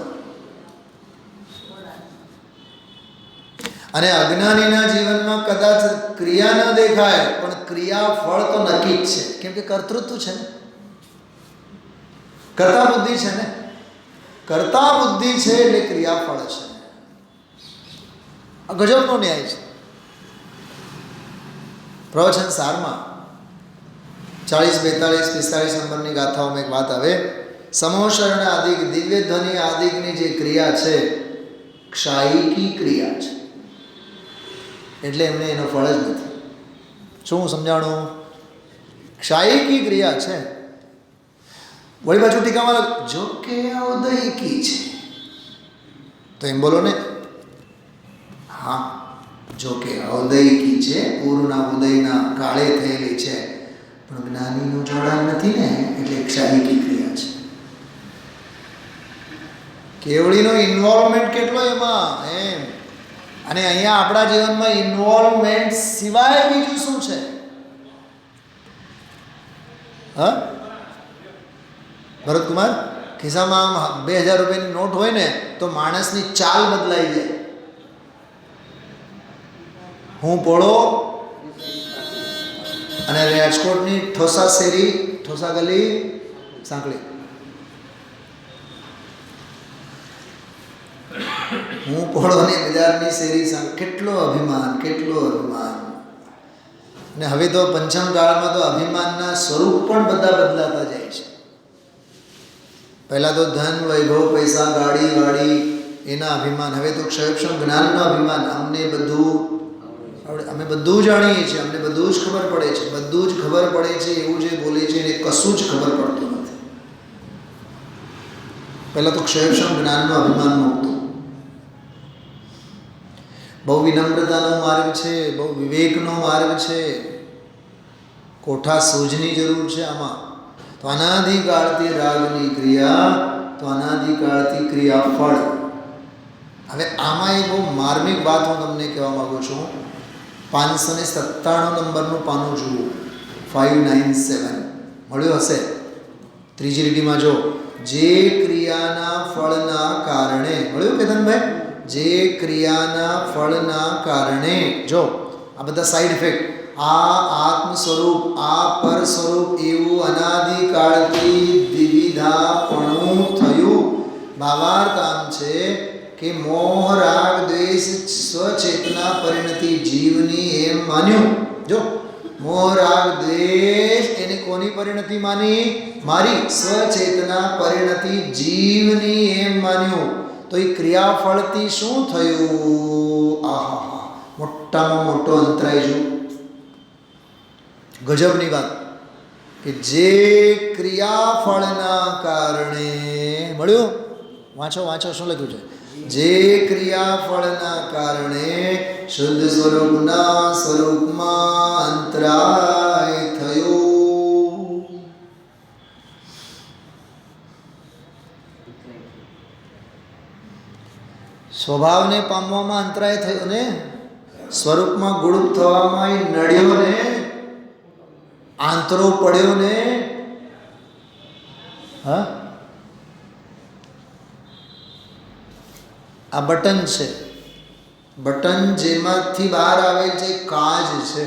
અને અજ્ઞાનીના જીવનમાં કદાચ ક્રિયા ન દેખાય પણ ક્રિયાફળ તો નક્કી જ છે. કેમ કે કર્તૃત્વ છે ને, કર્તા બુદ્ધિ છે ને, કર્તા બુદ્ધિ છે એટલે ક્રિયાફળ છે. આ ગજબનો ન્યાય છે. પ્રવચન સારમાં 40, 42, 45 નંબરની ગાથાઓમાં એક વાત આવે, સમોશરણ આદિક દિવ્ય ધ્વનિ આદિકની જે ક્રિયા છે ક્ષાયિકી ક્રિયા છે, એટલે એમને એનો ફળ જ નથી. શું સમજાણું? ક્ષાયિકી ક્રિયા છે. વળી પાછું ટીકામાં જો કે ઔદયિકી છે, તો એમ બોલો ને. હા, જો કે ઔદયિકી છે, પૂર્ણના ઉદયના કાળે થયેલી છે, પણ જ્ઞાનીનું જોડાણ નથી ને, એટલે ક્ષાયિકી ક્રિયા છે. કેવડીનો ઇન્વોલ્વમેન્ટ કેટલો એમાં એમ. અને અહીંયા આપણા જીવનમાં ઇન્વોલ્વમેન્ટ સિવાય બીજું શું છે? હા, ભરતકુમાર, ખિસ્સામાં 2000 રૂપિયાની નોટ હોય ને તો માણસની ચાલ બદલાઈ જાય. હું પોળો અને રાજકોટની ઠોસા શેરી, ઠોસા ગલી, સાંકળી. હું પોળોની બજારની શેરી, કેટલો અભિમાન, કેટલો અભિમાન. ને હવે તો પંચમ કાળમાં તો અભિમાનના સ્વરૂપ પણ બધા બદલાતા જાય છે. પહેલાં તો ધન, વૈભવ, પૈસા, ગાડી વાડી એના અભિમાન. હવે તો ક્ષયક્ષમ જ્ઞાનનો અભિમાન. અમને બધું આવડે, અમે બધું જાણીએ છીએ, અમને બધું જ ખબર પડે છે, બધું જ ખબર પડે છે એવું જે બોલે છે એને કશું જ ખબર પડતું નથી. પહેલાં તો ક્ષયક્ષમ જ્ઞાનનો અભિમાન મૂકતું. બહુ વિનમ્રતાનો માર્ગ છે, બહુ વિવેકનો માર્ગ છે. કોઠા સૂઝની જરૂર છે આમાં. તો અનાદિકાળથી રાગની ક્રિયા, તો અનાદિકાળથી ક્રિયાફળ. હવે આમાં એક બહુ માર્મિક વાત હું તમને કહેવા માગું છું. 597 નંબરનું પાનું જુઓ, 597 મળ્યું હશે. ત્રીજી લીટીમાં જો, જે ક્રિયાના ફળના કારણે, મળ્યું કેતનભાઈ? જે ક્રિયાના ફળના કારણે, જો આ બધા સાઈડ ઇફેક્ટ, આ આત્મ સ્વરૂપ, આ પર સ્વરૂપ એવું અનાદિકાળથી દિવ્ય સીધાપણું થયું. ભાવાર્થ આમ છે કે મોહ રાગ દ્વેષ સ્વચેતના પરિણતિ જીવની એમ માન્યું. જો મોહ રાગ દ્વેષ એને કોની પરિણતિ માની? મારી સ્વચેતના પરિણતિ જીવની એમ માન્યું. તો એ ક્રિયાફળથી શું થયું? આહા, મોટામાં મોટો અંતરાય જો. ગજબની વાત કે જે ક્રિયાફળના કારણે મળ્યું. વાંચો વાંચો, શું લખ્યું છે? જે ક્રિયાફળના કારણે શુદ્ધ સ્વરૂપના સ્વરૂપમાં અંતરાય થયો. સ્વભાવને પામવામાં અંતરાય થયો ને, સ્વરૂપમાં ગુણુપ થવામાં એ નડ્યો ને, આંતરો પડ્યો ને. હા, આ બટન છે. બટન જેમાંથી બહાર આવેલ છે કાજ છે,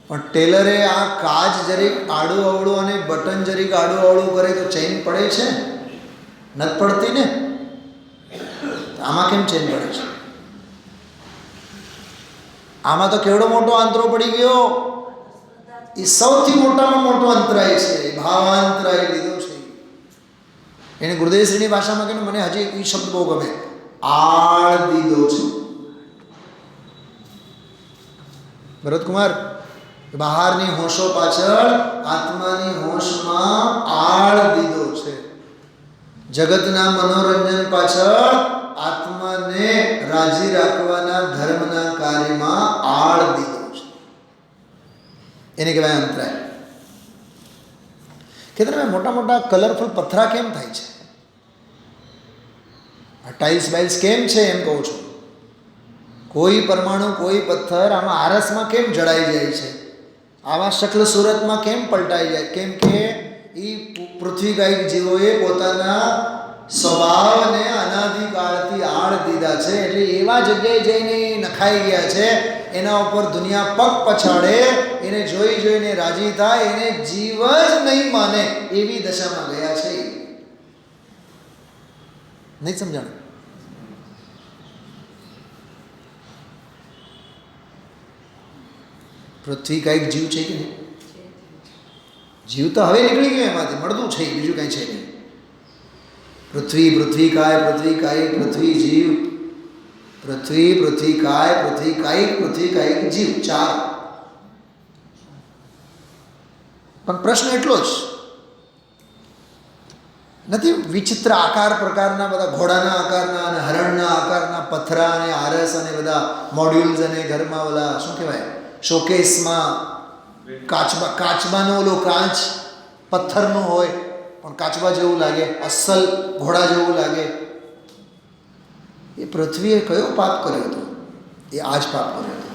પણ ટેલરે આ કાજ જરીક આડું અવળું અને બટન જરીક આડું અવળું કરે તો ચેન પડે છે? નથી પડતી ને. આમાં કેમ ચેન પડે છે? આમાં તો કેવડો મોટો આંતરો પડી ગયો. એ સૌથી મોટામાં મોટો અંતરાય છે, ભાવાંતરાય લીધો છે. એને ગુરુદેવશ્રીની ભાષામાં કહ્યું, મને હજી એ શબ્દ બહુ ગમે, આળ દીધો છે. ભરતકુમાર, બહારની હોશો પાછળ આત્માની હોશમાં આળ દીધો છે. જગતના મનોરંજન પાછળ આત્માને રાજી રાખવાના ધર્મના કાર્યમાં આળ દીધો છે. એને કહેવાય અંતરાય. કે તમે મોટા મોટા કલરફુલ પથ્થરા કેમ થાય છે? આ ટાઇલ્સ બાઇલ્સ કેમ છે એમ કહું છું. કોઈ પરમાણુ, કોઈ પથ્થર આમાં આરસમાં કેમ જડાઈ જાય છે? આવા શક્લ સુરતમાં કેમ પલટાઈ જાય? કેમ કે એ પૃથ્વી કાંઈક જીવોએ પોતાના સ્વભાવને અનાદિકાળથી આળ દીધા છે. એટલે એવા જગ્યાએ જઈને નખાઈ ગયા છે, એના ઉપર દુનિયા પગ પછાડે, એને જોઈ જોઈને રાજી થાય, એને જીવ જ નહીં માને એવી દશામાં ગયા છે. નહીં સમજાણ? પૃથ્વી કાંઈક જીવ છે કે નહીં? જીવ તો હવે નીકળી ગયો એમાંથી, મળતું છે, બીજું કાંઈ છે નહીં. પૃથ્વી, પૃથ્વી કાય, પૃથ્વી કાયિક, પૃથ્વી જીવ, પૃથ્વી, પૃથ્વી કાય, પૃથ્વી કાયિક, પૃથ્વી કાયિક જીવ, ચાર. પણ પ્રશ્ન એટલો જ નથી. વિચિત્ર આકાર પ્રકારના બધા ઘોડાના આકારના અને હરણના આકારના પથરા અને આરસ અને બધા મોડ્યુલ્સ અને ઘરમાં ઓલા શું કહેવાય શોકેસમાં કાચબાનો ઓલો કાચ પથ્થરનો હોય પણ કાચબા જેવું લાગે, અસલ ઘોડા જેવું લાગે. એ પૃથ્વીએ કયો પાપ કર્યો હતો? એ આ જ પાપ કર્યો હતો.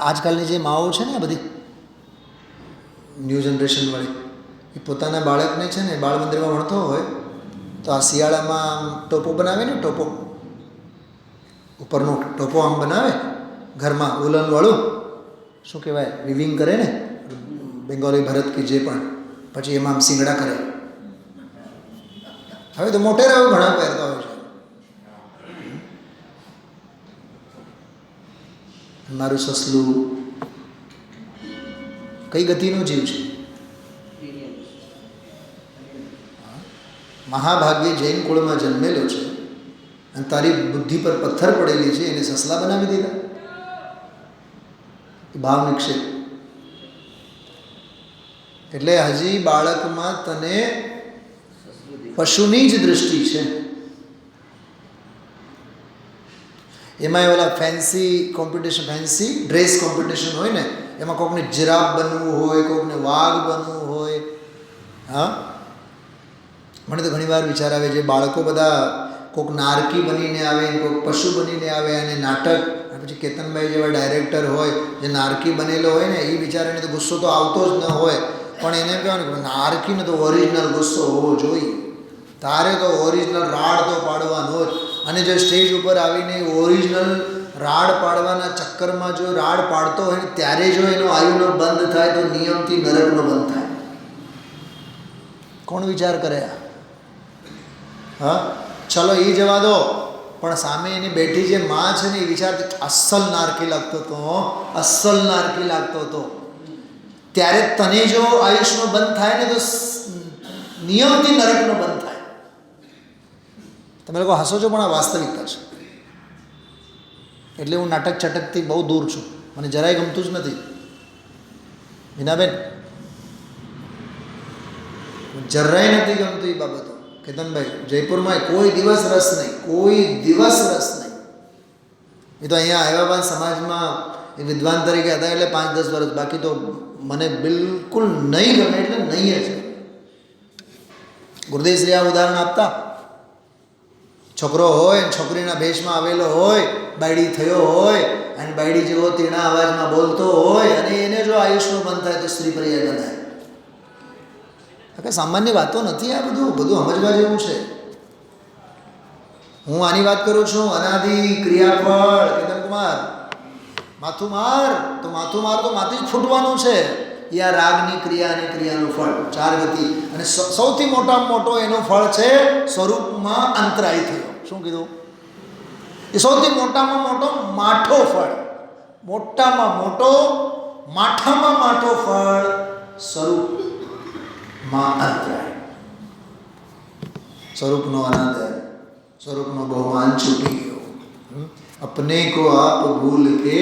આજકાલની જે માઓ છે ને, આ બધી ન્યૂ જનરેશનવાળી, એ પોતાના બાળકને છે ને બાળ મંદિરમાં ભણતો હોય તો આ શિયાળામાં આમ ટોપો બનાવે ને, ટોપો ઉપરનો ટોપો આમ બનાવે ઘરમાં, ઉલનવાળું શું કહેવાય, વિવિંગ કરે ને, બેંગોલી ભરત કે જે પણ, પછી એમાં આમ શીંગડા કરે. હવે તો મોટેરાઓ ઘણા પહેરતા હોય છે. મારું સસલું કઈ ગતિનો જીવ છે? મહાભાગ્ય જૈન કુળમાં જન્મેલો છે અને તારી બુદ્ધિ પર પથ્થર પડેલી છે, એને સસલા બનાવી દીધા. ભાવ નિક્ષેપ. એટલે હજી બાળકમાં તને પશુની જ દૃષ્ટિ છે. એમાં ઓલા fancy competition, fancy dress competition હોય ને, એમાં કોઈકને જીરાફ બનવું હોય, કોઈકને વાઘ બનવું હોય. હા, મને તો ઘણી વાર વિચાર આવે છે, બાળકો બધા કોઈક નારકી બનીને આવે, કોઈક પશુ બનીને આવે, અને નાટક પછી કેતનભાઈ જેવા ડાયરેક્ટર હોય જે નારકી બનેલો હોય ને, એ બિચારાને તો ગુસ્સો તો આવતો જ ન હોય, પણ એને કહેવાનું કે નારકીને તો ઓરિજિનલ ગુસ્સો હોવો જોઈએ, તારે તો ઓરિજિનલ રાડ તો પાડવાનો જ. અને જો સ્ટેજ ઉપર આવીને ઓરિજિનલ રાડ પાડવાના ચક્કરમાં જો રાડ પાડતો હોય ત્યારે જો એનો આયુનો બંધ થાય તો નિયમથી નરકનો બંધ થાય. કોણ વિચાર કરે? હા, ચલો એ જવા દો, પણ સામે એની બેઠી જે માં છે ને એ વિચારતી અસલ નારકી લાગતો હતો. ત્યારે તને જો આયુષનો બંધ થાય ને તો નિયમથી નરકનો બંધ થાય. તમે લોકો હસો છો પણ આ વાસ્તવિકતા છે. એટલે હું નાટક છટકથી બહુ દૂર છું, મને જરાય ગમતું જ નથી. મીનાબેન, જરાય નથી ગમતું એ બાબતો. કેતનભાઈ, જયપુરમાં કોઈ દિવસ રસ નહીં. એ તો અહીંયા આવ્યા બાદ સમાજમાં એ વિદ્વાન તરીકે હતા એટલે 5-10 વર્ષ, બાકી તો મને બિલકુલ નહીં ગમે એટલે નહીં જ. ગુરુદેવશ્રી આ ઉદાહરણ આપતા, છોકરો હોય છોકરીના ભેષમાં આવેલો હોય, બાયડી થયો હોય અને બાયડી જેવો તીણા અવાજમાં બોલતો હોય અને એને જો આયુષ્નો બંધ થાય તો સ્ત્રી પર્યાય બંધાય. સામાન્ય વાતો નથી આ બધું સમજવા જેવું છે. હું આની વાત કરું છું અનાદિ ક્રિયાફળ. કેતનકુમાર, માથું માર તો માથી જ ફૂટવાનું છે. એ આ રાગની ક્રિયા અને ક્રિયાનું ફળ 4 ગતિ. અને સૌથી મોટામાં મોટો એનો ફળ છે સ્વરૂપમાં અંતરાય થયો. શું કીધું? એ સૌથી મોટામાં મોટો માઠો ફળ, માઠામાં માઠો ફળ સ્વરૂપમાં અંતરાય. સ્વરૂપનો અનાદર, સ્વરૂપનો બહુમાન છૂટી ગયો. अपने को आप भूल के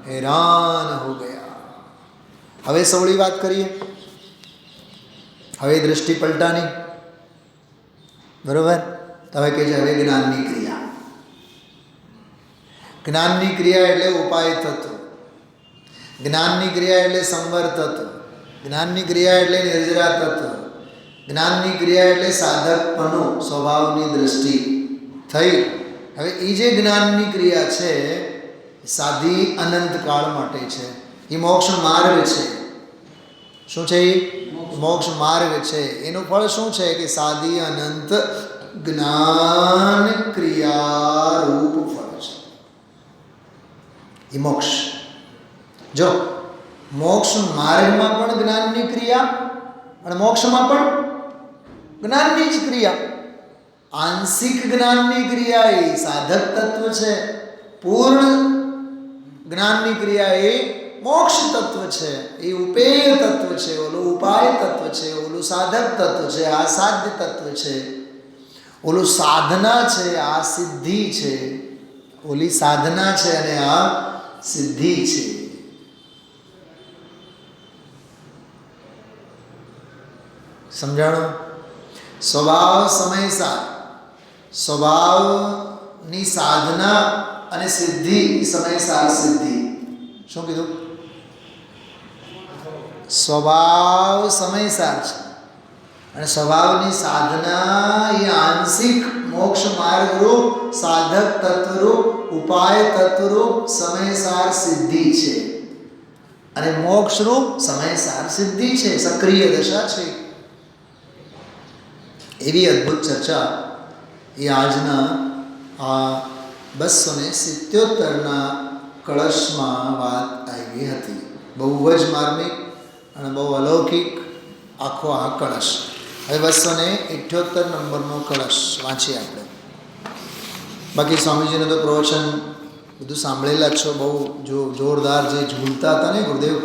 हैरान हो गया. હવે સવળી વાત કરીએ. હવે દ્રષ્ટિ પલટાની, બરોબર? હવે કે છે હવે જ્ઞાનની ક્રિયા. જ્ઞાનની ક્રિયા એટલે ઉપાય તત્વ, જ્ઞાનની ક્રિયા એટલે સંવર તત્વ, જ્ઞાનની ક્રિયા એટલે નિર્જરા તત્વ, જ્ઞાનની ક્રિયા એટલે સાધકપણું, સ્વભાવની દ્રષ્ટિ થઈ. હવે એ જે જ્ઞાનની ક્રિયા છે સાધી અનંત કાળ માટે છે. એ મોક્ષ માર્ગ છે. શું છે? એ મોક્ષ માર્ગ છે. એનું ફળ શું છે કે સાધી અનંત જ્ઞાન ક્રિયા રૂપ ફળ છે એ મોક્ષ. જો મોક્ષ માર્ગમાં પણ જ્ઞાનની ક્રિયા અને મોક્ષમાં પણ જ્ઞાનની જ ક્રિયા. આંશિક જ્ઞાનની ક્રિયા એ સાધક તત્વ છે, પૂર્ણ જ્ઞાનની ક્રિયા એ મોક્ષ તત્વ છે. એ ઉપેય તત્વ છે, ઓલું ઉપાય તત્વ છે, ઓલું સાધક તત્વ છે, આ સાધ્ય તત્વ છે, ઓલું સાધના છે, આ સિદ્ધિ છે. ઓલી સાધના છે અને આ સિદ્ધિ છે. સમજાણો? સ્વભાવ સમયસાર, સ્વભાવની સાધના અને સિદ્ધિ સમયસાર સિદ્ધિ. શું કીધું? સ્વભાવ સમયસાર છે અને સ્વભાવની સાધના એ આંશિક મોક્ષ માર્ગરૂપ, સાધક તત્વરૂપ, ઉપાય તત્વરૂપ સમયસાર સિદ્ધિ છે. અને મોક્ષરૂપ સમયસાર સિદ્ધિ છે, સક્રિય દશા છે. એવી અદ્ભુત ચર્ચા એ આજના આ 277ના કળશમાં વાત આવી હતી. બહુ જ માર્મિક અને બહુ અલૌકિક આખો આ કળશ. હવે 278 નંબરનો કળશ વાંચીએ આપણે. બાકી સ્વામીજીને તો પ્રવચન બધું સાંભળેલા જ છો. બહુ જોરદાર જે ઝૂલતા હતા ને ગુરુદેવ,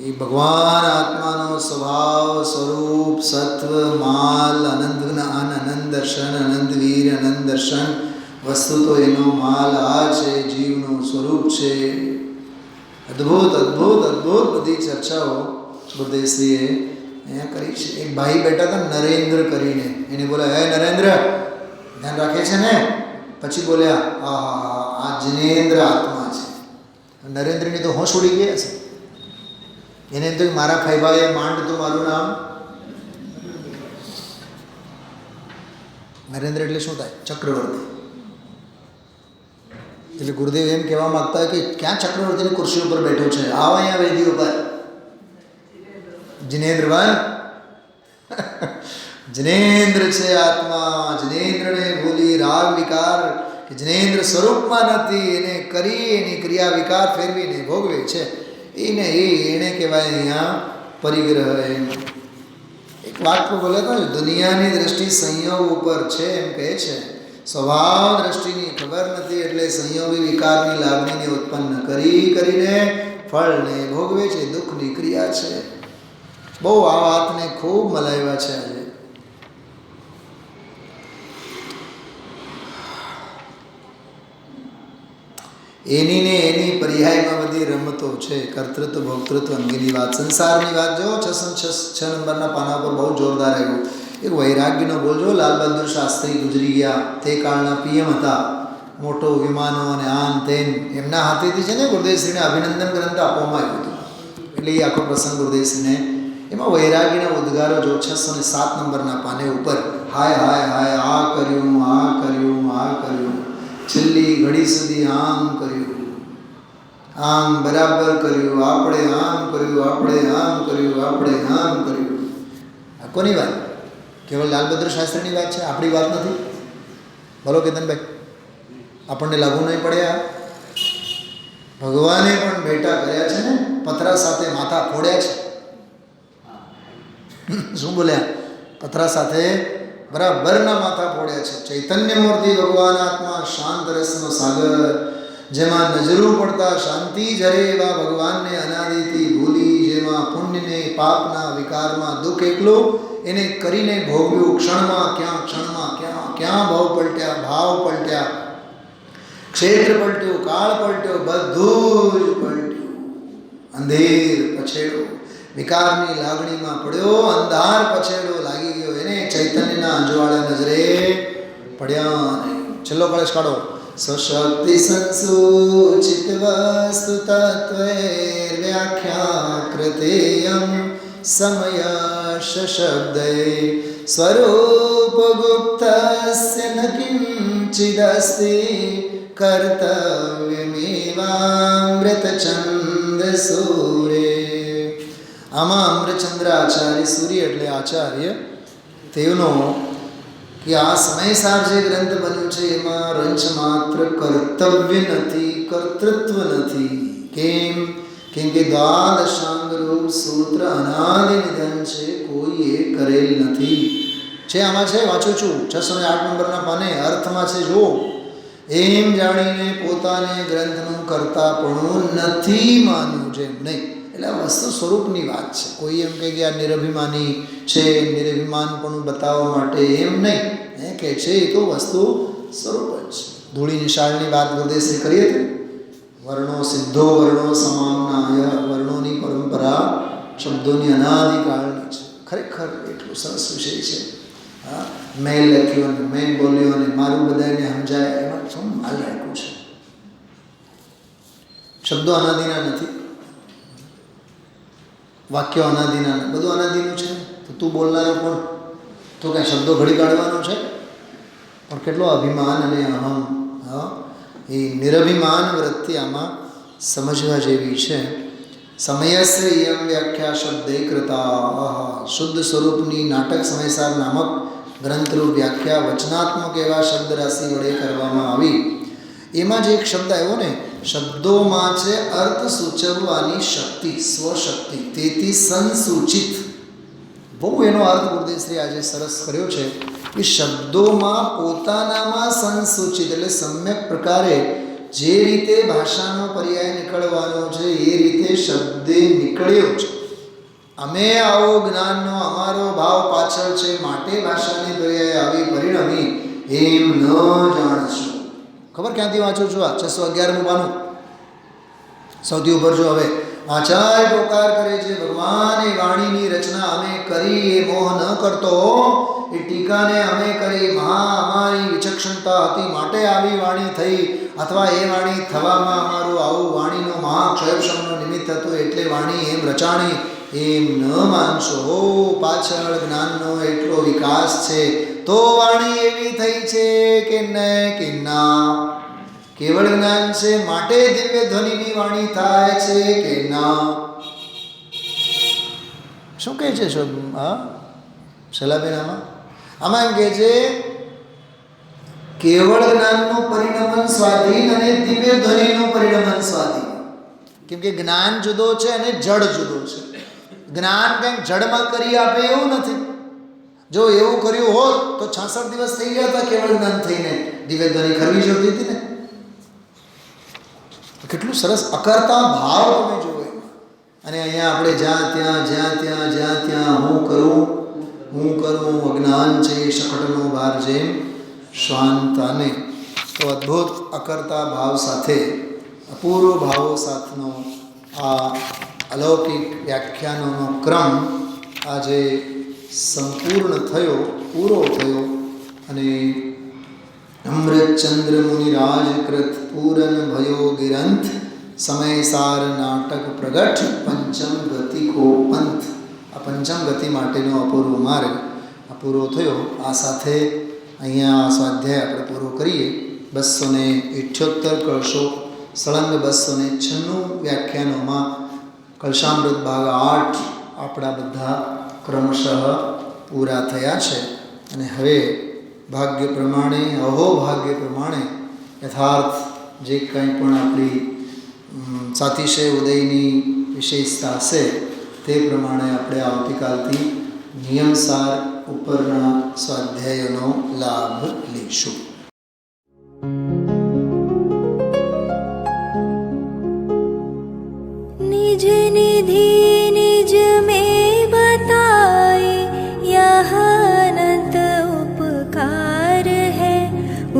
એ ભગવાન આત્માનો સ્વભાવ, સ્વરૂપ, સત્વ, માલ, અનંત જ્ઞાન, અનંત દર્શન, અનંત વીર, અનંત દર્શન. વસ્તુ તો એનો માલ આ છે, જીવનું સ્વરૂપ છે. અદ્ભુત અદ્ભુત અદ્ભુત બધી ચર્ચાઓ ગુરુદેવશ્રીએ અહીંયા કરી છે. એક ભાઈ બેઠા હતા નરેન્દ્ર કરીને, એને બોલ્યા, હે નરેન્દ્ર, ધ્યાન રાખે છે ને? પછી બોલ્યા, હા, આ જિનેન્દ્ર આત્મા છે. નરેન્દ્રની તો હોશ ઉડી ગયા છે. એને એમ તો મારા ફૈભાએ માંડ તો મારું નામ. નરેન્દ્ર એટલે શું થાય? ચક્રવર્તી. એટલે ગુરુદેવ એમ કહેવા માંગતા હોય કે ક્યાં ચક્રવર્તીની ખુરશી ઉપર બેઠો છે? આવો અહીંયા વેદી ઉપર. જિનેન્દ્રવાન જિનેન્દ્ર છે આત્મા. જિનેન્દ્રને ભૂલી રાગ વિકાર કે જિનેન્દ્ર સ્વરૂપમાં નથી, એને કરી એની ક્રિયા વિકાર ફેરવીને ભોગવે છે, એને કહેવાય અહીંયા પરિગ્રહ. એમ એક વાત પર બોલે તો દુનિયાની દ્રષ્ટિ સંયોગ ઉપર છે એમ કહે છે, સ્વભાવ દ્રષ્ટિની ખબર નથી એટલે સંયોગી વિકારની લાગણીને ઉત્પન્ન કરીને ફળને ભોગવે છે, દુઃખની ક્રિયા છે. બહુ આ વાતને ખૂબ મલાવ્યા છે આજે. એની ને એની પર્યાયમાં બધી રમતો છે, કર્તૃત્વ ભોક્તૃત્વ અંગેની વાત, સંસારની વાત. જો 6 નંબરના પાના પર બહુ જોરદાર આવ્યું. એક વૈરાગ્યનો બોલજો. લાલ બહાદુર શાસ્ત્રી ગુજરી ગયા, તે કાળના પીએમ હતા. મોટો વિમાનો અને આન તેન એમના હાથેથી છે ને ગુરુદેવશ્રીને અભિનંદન ગ્રંથ આપવામાં આવ્યું હતું. એટલે એ આખો પ્રસંગ ગુરુદેવશ્રીને, એમાં વૈરાગ્યના ઉદ્ગારો જો 607 નંબરના પાને ઉપર, હાય હાય હાય, આ કર્યું, આ કર્યું, આ કર્યું, છેલ્લી ઘડી સુધી આમ કર્યું, આમ બરાબર કર્યું, આપણે આમ કર્યું, આપણે આમ કર્યું, આપણે આમ કર્યું. આ કોની વાત? કેવળ લાલ બહાદુર શાસ્ત્રીની વાત છે, આપણી વાત નથી. બોલો કેતનભાઈ, આપણને લાગુ નહીં પડે? આ ભગવાને પણ ભેટા કર્યા છે ને, પથરા સાથે માથા ફોડ્યા છે. શું બોલ્યા? પથરા સાથે બરાબરના માથા ફોડ્યા છે. ચૈતન્ય મૂર્તિ ભગવાન આત્મા શાંત રસનો સાગર, જેમાં નજરું પડતા શાંતિ જરે એવા ભગવાનને અનાદિથી ભૂલી, જેમાં પુણ્યને પાપના વિકારમાં દુઃખ એકલું એને કરીને ભોગવ્યું. ક્ષણમાં ક્યાં ભાવ પલટ્યા, ક્ષેત્ર પલટ્યું, કાળ પલટ્યો, બધું જ પલટ્યું. અંધેર પછેડો વિકારની લાગણીમાં પડ્યો, અંધાર પછેડો લાગી ગયો એને, ચૈતન્યના અંજવાળા નજરે પડ્યા નહીં. છેલ્લો કળશ કાઢો. સ્વશક્તિ સંસૂચિત વસ્તુ તત્વૈર વ્યાખ્યા કૃતેયમ સમયશ શબ્દે સ્વરૂપ ગુપ્તસ્ય ન કિંચિદસ્તિ કર્તવ્યમેવામૃત ચંદ્ર સૂરે. આમાં અમૃતચંદ્ર આચાર્ય, સૂર્ય એટલે આચાર્ય, તેનો કે આ સમયસાર જે ગ્રંથ બન્યું છે એમાં રંચ માત્ર કર્તવ્ય નથી, કર્તૃત્વ નથી. કેમ કે દ્વાદશાંગ રૂપ સૂત્ર અનાદિ નિધન છે, કોઈએ કરેલ નથી. છે આમાં છે, વાંચું છું 608 નંબરના પાને, અર્થમાં છે જુઓ. એમ જાણીને પોતાને ગ્રંથનું કર્તાપણું નથી માન્યું, જેમ નહીં. એટલે આ વસ્તુ સ્વરૂપની વાત છે. કોઈ એમ કહે કે આ નિરભિમાની છે, નિરભિમાનપણું બતાવવા માટે એમ નહીં કે છે, એ તો વસ્તુ સ્વરૂપ જ છે. ધૂળી નિશાળની વાત ગુરુદેવશ્રી કરી હતી. વર્ણો સિદ્ધો વર્ણો સમામનાય, વર્ણોની પરંપરા શબ્દોની અનાદિકાળની છે. ખરેખર એટલું સરસ વિષય છે. હા, મેં લખ્યું અને મેં બોલ્યો અને મારું બધાને સમજાય, એમાં શું માલ રાખ્યું છે? શબ્દો અનાદિના નથી, વાક્યો અનાદિના, બધું અનાદિનું છે. તો તું બોલનારો પણ તો કાંઈ શબ્દો ઘડી કાઢવાનો છે? પણ કેટલો અભિમાન અને અહમ, એ નિરભિમાન વૃત્તિ આમાં સમજવા જેવી છે. સમયસ્ય વ્યાખ્યા શબ્દે કૃતા, શુદ્ધ સ્વરૂપની નાટક સમયસાર નામક ગ્રંથરૂપ વ્યાખ્યા વચનાત્મક એવા શબ્દ રાશિ વડે કરવામાં આવી. એમાં જે એક શબ્દ આવ્યો ને, શબ્દોમાં છે અર્થ સૂચવવાની શક્તિ, સ્વશક્તિ, તેથી સંસૂચિત. બહુ એનો અર્થ ગુરુદેવશ્રી આજે સરસ કર્યો છે કે શબ્દોમાં પોતાનામાં સંસૂચિત, એટલે સમ્યક પ્રકારે જે રીતે ભાષાનો પર્યાય નીકળવાનો છે એ રીતે શબ્દે નીકળ્યો છે. અમે આવો જ્ઞાનનો અમારો ભાવ પાછળ છે, માટે ભાષાની પર્યાય આવી પરિણમી એમ ન જાણશો. ખબર ક્યાંથી વાંચું છું? આ 611 પાનું સૌથી ઉપર જો. હવે આચાર્ય પોકાર કરે છે, ભગવાન એ વાણીની રચના અમે કરી, એ મોહ ન કરતો, એ ટીકાને અમે કરી, અમારી વિચક્ષણતા હતી માટે આવી વાણી થઈ, અથવા એ વાણી થવામાં અમારું આવું વાણીનો મહાક્ષયક્ષમનો નિમિત્ત હતું એટલે વાણી એમ રચાણી, એમ ન માનશો. પાછળ જ્ઞાનનો એટલો વિકાસ છે તો વાણી એવી થઈ છે કે ના? કેવળ જ્ઞાન છે માટે દિવ્ય ધ્વનિની વાણી થાય છે કે ના? શું કહે છે શલાબેન? આમાં એમ કહે છે કેવળ જ્ઞાનનું પરિણમન સ્વાધીન અને દિવ્ય ધ્વનિનું પરિણમન સ્વાધીન. કેમ કે જ્ઞાન જુદો છે અને જડ જુદો છે. જ્ઞાન કંઈક જડમાં કરી આપે એવું નથી. જો એવું કર્યું હોત તો 66 દિવસ થઈ ગયા હતા કેવળ જ્ઞાન થઈને, દિવ્ય ધ્વનિ ખરવી જોતી હતી ને. કેટલું સરસ અકર્તા ભાવ તમે જુઓ. અને અહીંયા આપણે જ્યાં ત્યાં હું કરું અજ્ઞાન છે શકટનો ભાર જેમ શ્વાંતાને. તો અદ્ભુત અકર્તા ભાવ સાથે અપૂર્વ ભાવો સાથનો આ અલૌકિક વ્યાખ્યાનોનો ક્રમ આજે સંપૂર્ણ થયો, પૂરો થયો. અને અમૃતચંદ્ર મુનિરાજકૃત પૂરન ભયો ગિરંથ સમયસાર નાટક પ્રગટ પંચમ ગતિ કો પંથ. આ પંચમ ગતિ માટેનો અપૂર્વ માર્ગ આ પૂરો થયો. આ સાથે અહીંયા સ્વાધ્યાય આપણે પૂરો કરીએ. 278 કળશો સળંગ 296 વ્યાખ્યાનોમાં કલશામૃત ભાગ 8 આપણા બધા ક્રમશઃ પૂરા થયા છે. અને હવે ભાગ્ય પ્રમાણે અહોભાગ્ય પ્રમાણે યથાર્થ જે કંઈ પણ આપણી સાતિશય ઉદયની વિશેષતા હશે તે પ્રમાણે આપણે આવતીકાલથી નિયમસાર ઉપરના સ્વાધ્યાયોનો લાભ લઈશું. निज निधि निज में बताए यह अनंत उपकार है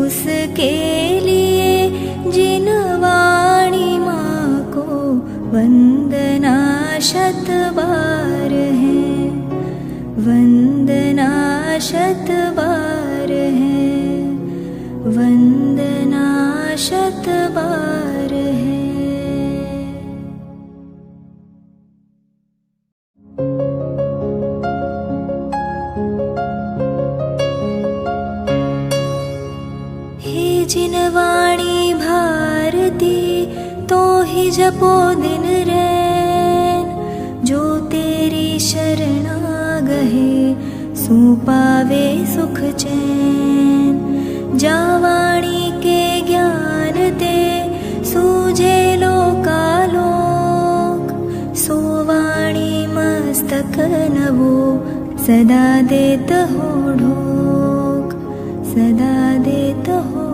उसके लिए जिन वाणी माँ को वंदना शत बार है, वंदना शत बार है, वंदना शत बार है. जिन वाणी भारती तो ही जपो दिन रैन, जो तेरी शरणा गहे सो पावे सुख चैन. जा वाणी के ज्ञान ते सूझे लोकालोक, सो वाणी मस्तक नवो सदा देत हो ढोक, सदा देत हो